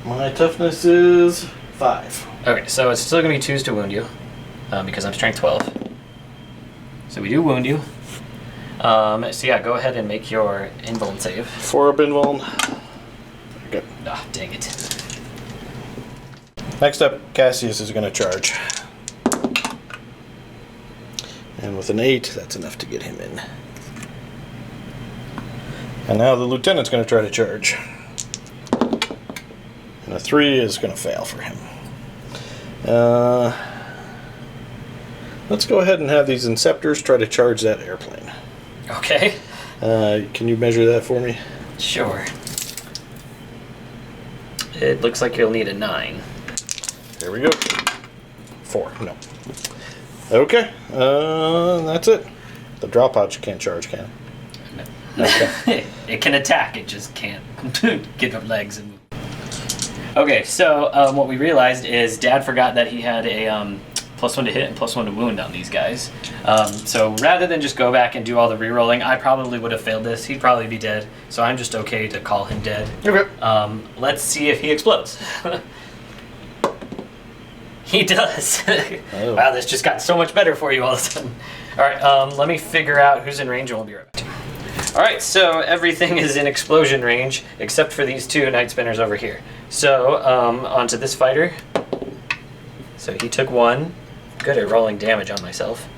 My toughness is 5. Okay, so it's still going to be 2s to wound you, because I'm strength 12. So we do wound you. So yeah, go ahead and make your invuln save. 4 up invuln. Good. Ah, dang it. Next up, Cassius is going to charge. And with an 8, that's enough to get him in. And now the lieutenant's going to try to charge. And a 3 is going to fail for him. Let's go ahead and have these Inceptors try to charge that airplane. Okay. Can you measure that for me? Sure. It looks like you'll need a 9. There we go. 4, no. Okay, that's it. The drop pod you can't charge, can it? No. Okay. It can attack, it just can't get up legs and move. Okay, so what we realized is Dad forgot that he had a +1 to hit and +1 to wound on these guys. So rather than just go back and do all the re-rolling, I probably would have failed this. He'd probably be dead, so I'm just okay to call him dead. Okay. Let's see if he explodes. He does. Oh. Wow, this just got so much better for you all of a sudden. All right, let me figure out who's in range and we'll be right back. All right, so everything is in explosion range except for these two Night Spinners over here. So onto this fighter. So he took 1. Good at rolling damage on myself.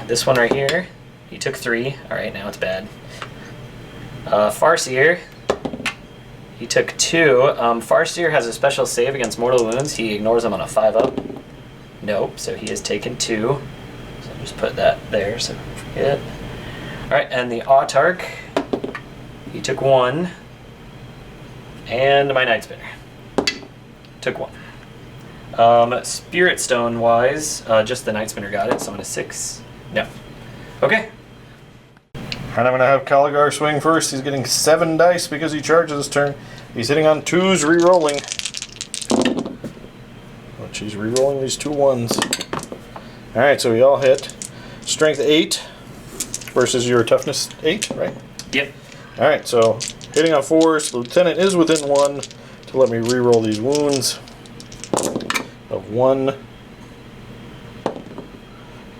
This one right here, he took 3. All right, now it's bad. Farseer, he took 2. Farseer has a special save against mortal wounds. He ignores them on a 5-up. Nope, so he has taken 2. So I'll just put that there so I don't forget. All right, and the Autarch, he took 1. And my Night Spinner took 1. Spirit Stone wise, just the Night Spinner got it, so I'm at a 6. No. Okay. And I'm going to have Caligar swing first. He's getting 7 dice because he charges this turn. He's hitting on 2s, re-rolling. Which he's re-rolling these 2 1s. Alright, so we all hit. Strength 8 versus your toughness 8, right? Yep. Alright, so hitting on 4s. The Lieutenant is within 1 to let me re-roll these wounds of 1.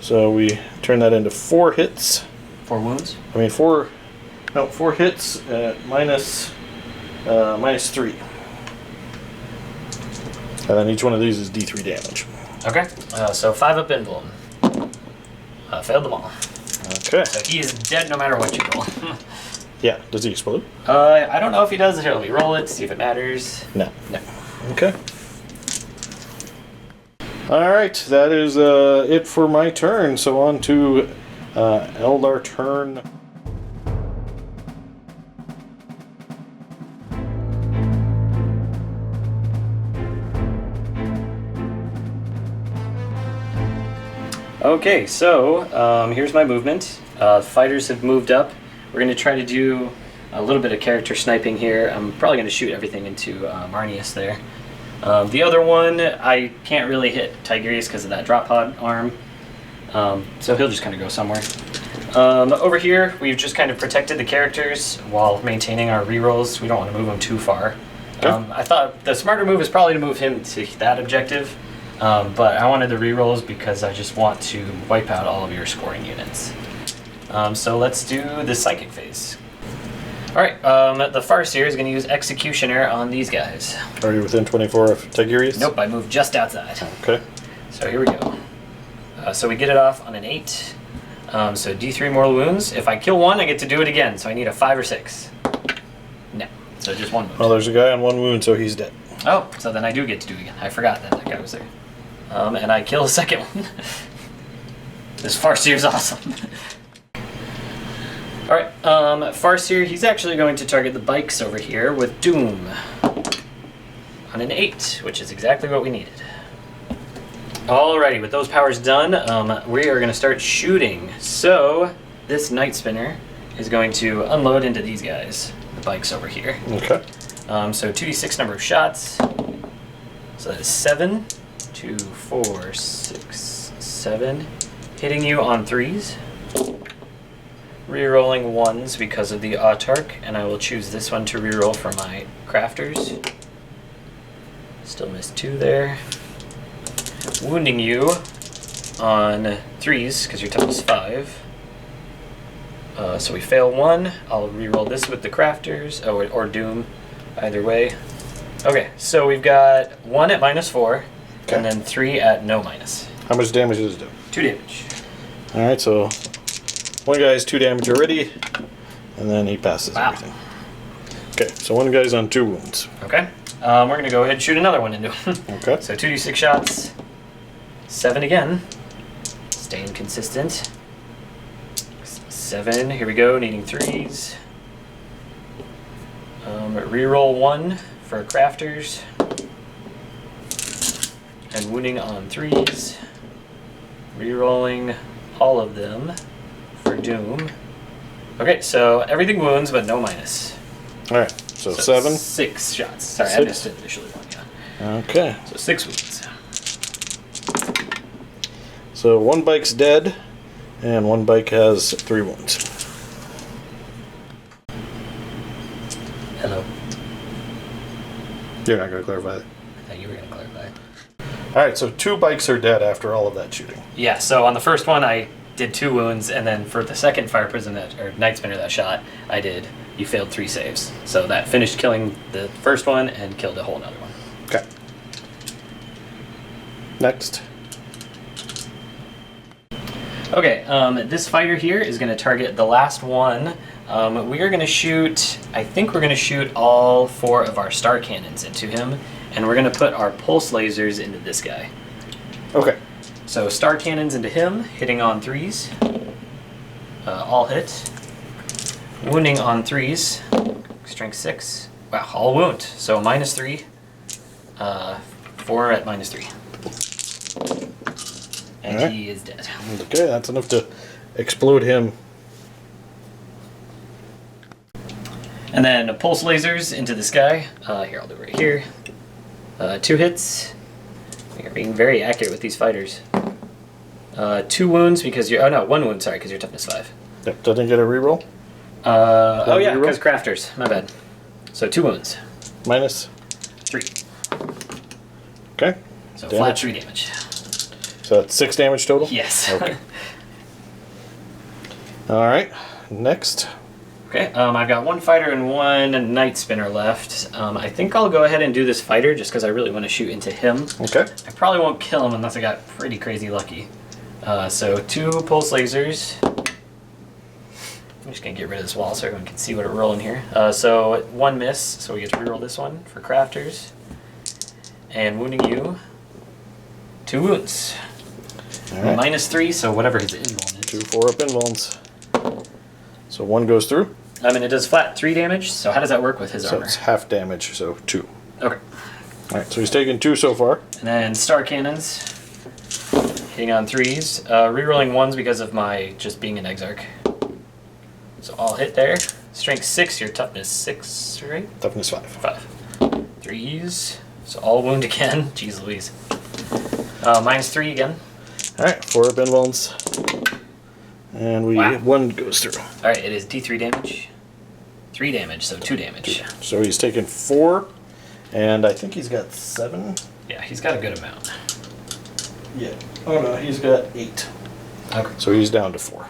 So we turn that into 4 hits. 4 wounds? I mean 4 hits at minus 3. And then each one of these is D3 damage. Okay. So 5-up Invuln. Failed them all. Okay. So he is dead no matter what you roll. Yeah. Does he explode? I don't know if he does. Here, let me roll it, see if it matters. No. No. Okay. Alright, that is it for my turn. So on to Eldar turn. Okay, so here's my movement. Fighters have moved up. We're going to try to do a little bit of character sniping here. I'm probably going to shoot everything into Marnius there. The other one, I can't really hit Tigurius because of that drop pod arm. So he'll just kind of go somewhere. Over here, we've just kind of protected the characters while maintaining our rerolls. We don't want to move them too far. Okay. I thought the smarter move is probably to move him to that objective. But I wanted the rerolls because I just want to wipe out all of your scoring units. So let's do the psychic phase. Alright, the Farseer is going to use Executioner on these guys. Are you within 24 of Tigurius? Nope, I moved just outside. Okay. So here we go. So we get it off on an 8. So D3 mortal wounds. If I kill 1, I get to do it again. So I need a 5 or 6. No, so just 1 wound. Well, there's a guy on 1 wound, so he's dead. Oh, so then I do get to do it again. I forgot that guy was there. And I kill a second one. This Farseer is awesome. Alright, Farseer, he's actually going to target the bikes over here with Doom. On an 8, which is exactly what we needed. Alrighty, with those powers done, we are going to start shooting. So, this Night Spinner is going to unload into these guys, the bikes over here. Okay. So 2d6 number of shots. So that is 7. 2, 4, 6, 7. Hitting you on 3s. Rerolling 1s because of the Autarch, and I will choose this one to reroll for my crafters. Still missed 2 there. Wounding you on 3s because your toughness 5. So we fail 1. I'll reroll this with the crafters, or Doom, either way. Okay, so we've got 1 at -4, okay, and then 3 at no minus. How much damage does it do? 2 damage. Alright, so one guy has 2 damage already, and then he passes everything. Okay, so one guy's on 2 wounds. Okay, we're going to go ahead and shoot another one into him. Okay. So 2d6 shots. 7 again. Staying consistent. 7, here we go, needing 3s. Reroll 1 for crafters. And wounding on 3s. Rerolling all of them for Doom. Okay, so everything wounds, but no minus. Alright, so 7. 6 shots. Sorry, 6. I missed it initially one, yeah. Okay. So 6 wounds. So one bike's dead, and one bike has 3 wounds. Hello. You're not going to clarify that. I thought you were going to clarify. Alright, so 2 bikes are dead after all of that shooting. Yeah, so on the first one, I did 2 wounds, and then for the second Fire Prison or Night Spinner that shot, you failed 3 saves. So that finished killing the first one and killed a whole nother one. Okay. Next. Okay, this fighter here is going to target the last one. We are going to shoot, I think we're going to shoot all 4 of our star cannons into him, and we're going to put our pulse lasers into this guy. Okay. So star cannons into him, hitting on 3s. All hit. Wounding on 3s. Strength 6. Wow, all wound. So -3. 4 at -3. And Alright. he is dead. Okay, that's enough to explode him. And then pulse lasers into this guy. Here, I'll do it right here. 2 hits. We are being very accurate with these fighters. 2 wounds because you're... Oh no, 1 wound, sorry, because you're toughness 5. Yep, doesn't get a reroll. Oh yeah, reroll? because crafters. My bad. So 2 wounds. -3. Okay. So Damage. flat 3 damage. So that's 6 damage total? Yes. Okay. Alright, next. Okay, I've got 1 fighter and 1 night spinner left. I think I'll go ahead and do this fighter just because I really want to shoot into him. Okay. I probably won't kill him unless I got pretty crazy lucky. So 2 pulse lasers. I'm just going to get rid of this wall so everyone can see what we're rolling here. So 1 miss, so we get to reroll this one for crafters. And wounding you. 2 wounds. Alright. -3, so whatever his invuln is. 2 4-up invulns. So 1 goes through. And it does flat 3 damage, so how does that work with his So armor? it's half damage, so 2. Okay. Alright, so he's taken 2 so far. And then star cannons. Hitting on 3s. Rerolling 1s because of my just being an Exarch. So all hit there. Strength 6, your toughness 6, right? Toughness 5. 5. 3s. So all wound again. Jeez Louise. -3 again. Alright, 4-up invulns. And Wow. 1 goes through. Alright, it is D3 damage. 3 damage, so 2 damage. So he's taken 4, and I think he's got 7. Yeah, he's got a good amount. Yeah. Oh no, he's got 8. Okay. So he's down to 4.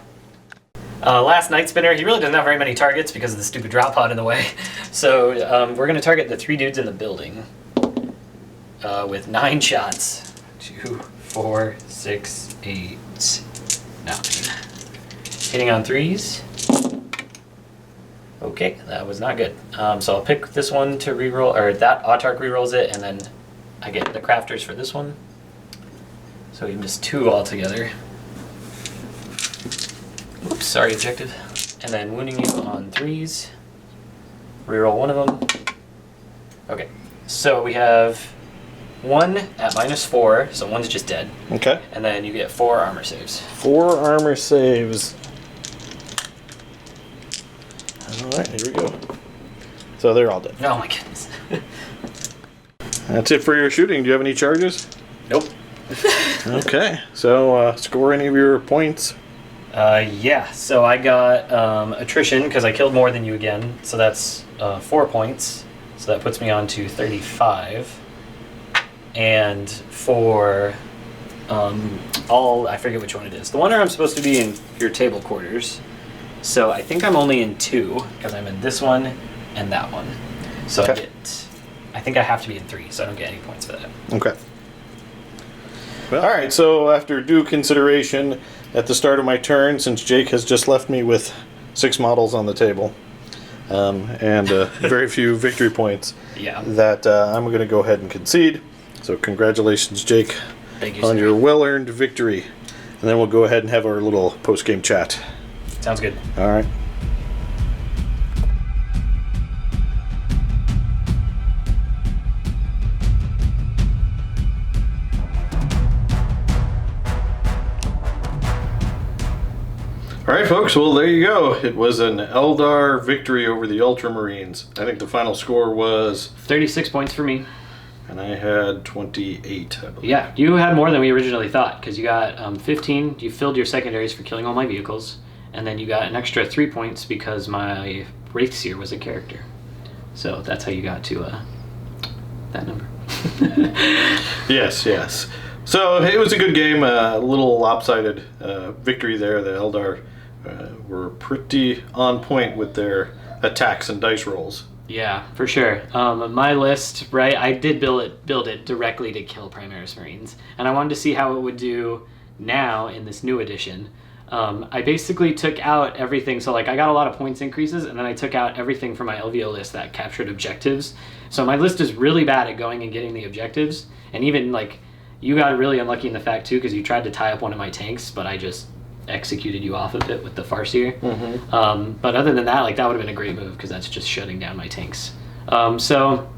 Last Night Spinner, he really doesn't have very many targets because of the stupid drop pod in the way. So we're going to target the 3 dudes in the building with 9 shots. 2, 4, 6, 8, 9. Hitting on 3s. Okay, that was not good. So I'll pick this one to reroll, or that Autarch rerolls it, and then I get the crafters for this one. So we missed 2 altogether. Oops, sorry, objective. And then wounding you on 3s. Reroll 1 of them. Okay, so we have 1 at -4, so 1's just dead. Okay. And then you get 4 armor saves. 4 armor saves. Alright, here we go. So they're all dead. Oh my goodness. That's it for your shooting. Do you have any charges? Nope. Okay. So score any of your points. Yeah, so I got attrition because I killed more than you again, so that's 4 points. So that puts me on to 35. And for I forget which one it is. The one where I'm supposed to be in your table quarters. So I think I'm only in 2 because I'm in this one and that one. So Okay. I think I have to be in 3, so I don't get any points for that. Okay. Well, all right. So after due consideration, at the start of my turn, since Jake has just left me with 6 models on the table and very few victory points, Yeah. that I'm going to go ahead and concede. So congratulations, Jake, Thank you, on sir. your well-earned victory. And then we'll go ahead and have our little post-game chat. Sounds good. All right. All right, folks. Well, there you go. It was an Eldar victory over the Ultramarines. I think the final score was 36 points for me. And I had 28, I believe. Yeah, you had more than we originally thought, because you got 15. You filled your secondaries for killing all my vehicles, and then you got an extra 3 points because my Wraithseer was a character. So that's how you got to that number. Yes. So it was a good game, a little lopsided victory there. The Eldar were pretty on point with their attacks and dice rolls. Yeah, for sure. My list, right, I did build it directly to kill Primaris Marines, and I wanted to see how it would do now in this new edition. I basically took out everything, so like I got a lot of points increases, and then I took out everything from my LVO list that captured objectives. So my list is really bad at going and getting the objectives, and even like you got really unlucky in the fact too, because you tried to tie up one of my tanks, but I just executed you off of it with the Farseer. But other than that, like that would have been a great move, because that's just shutting down my tanks. So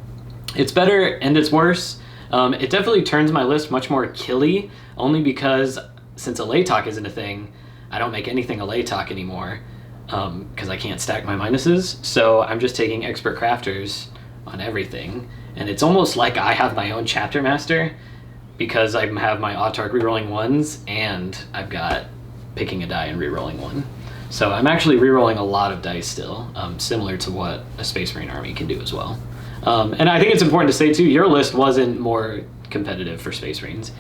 it's better and it's worse. It definitely turns my list much more killy, only because since Allay Talk isn't a thing, I don't make anything Allay Talk anymore, because I can't stack my minuses. So I'm just taking Expert Crafters on everything, and it's almost like I have my own Chapter Master, because I have my Autarch rerolling 1s, and I've got picking a die and rerolling 1. So I'm actually rerolling a lot of dice still, similar to what a Space Marine army can do as well. And I think it's important to say too, your list wasn't more competitive for Space Marines.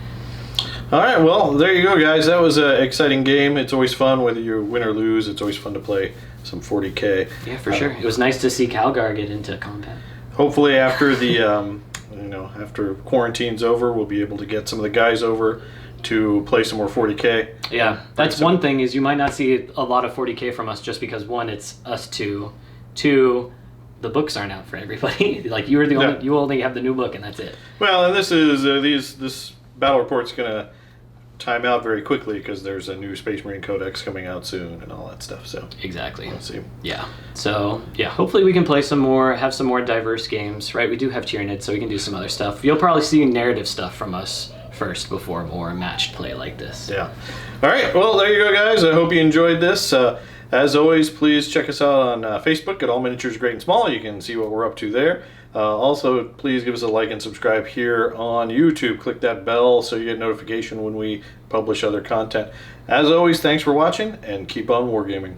All right, well, there you go, guys. That was an exciting game. It's always fun, whether you win or lose. It's always fun to play some 40K. Yeah, for sure. It was nice to see Calgar get into combat. Hopefully after the after quarantine's over, we'll be able to get some of the guys over to play some more 40K. Yeah, that's one thing, is you might not see a lot of 40K from us, just because one, it's us two, the books aren't out for everybody. Like you were the only, you only have the new book, and that's it. Well, and this is this battle report's gonna time out very quickly, because there's a new Space Marine Codex coming out soon and all that stuff. So exactly. We'll see. Yeah. So yeah, hopefully we can play some more, have some more diverse games. Right, we do have Tyranid, so we can do some other stuff. You'll probably see narrative stuff from us first before more matched play like this. Yeah. All right. Well, there you go, guys. I hope you enjoyed this. As always, please check us out on Facebook at All Miniatures Great and Small. You can see what we're up to there. Also, please give us a like and subscribe here on YouTube. Click that bell so you get notification when we publish other content. As always, thanks for watching, and keep on wargaming.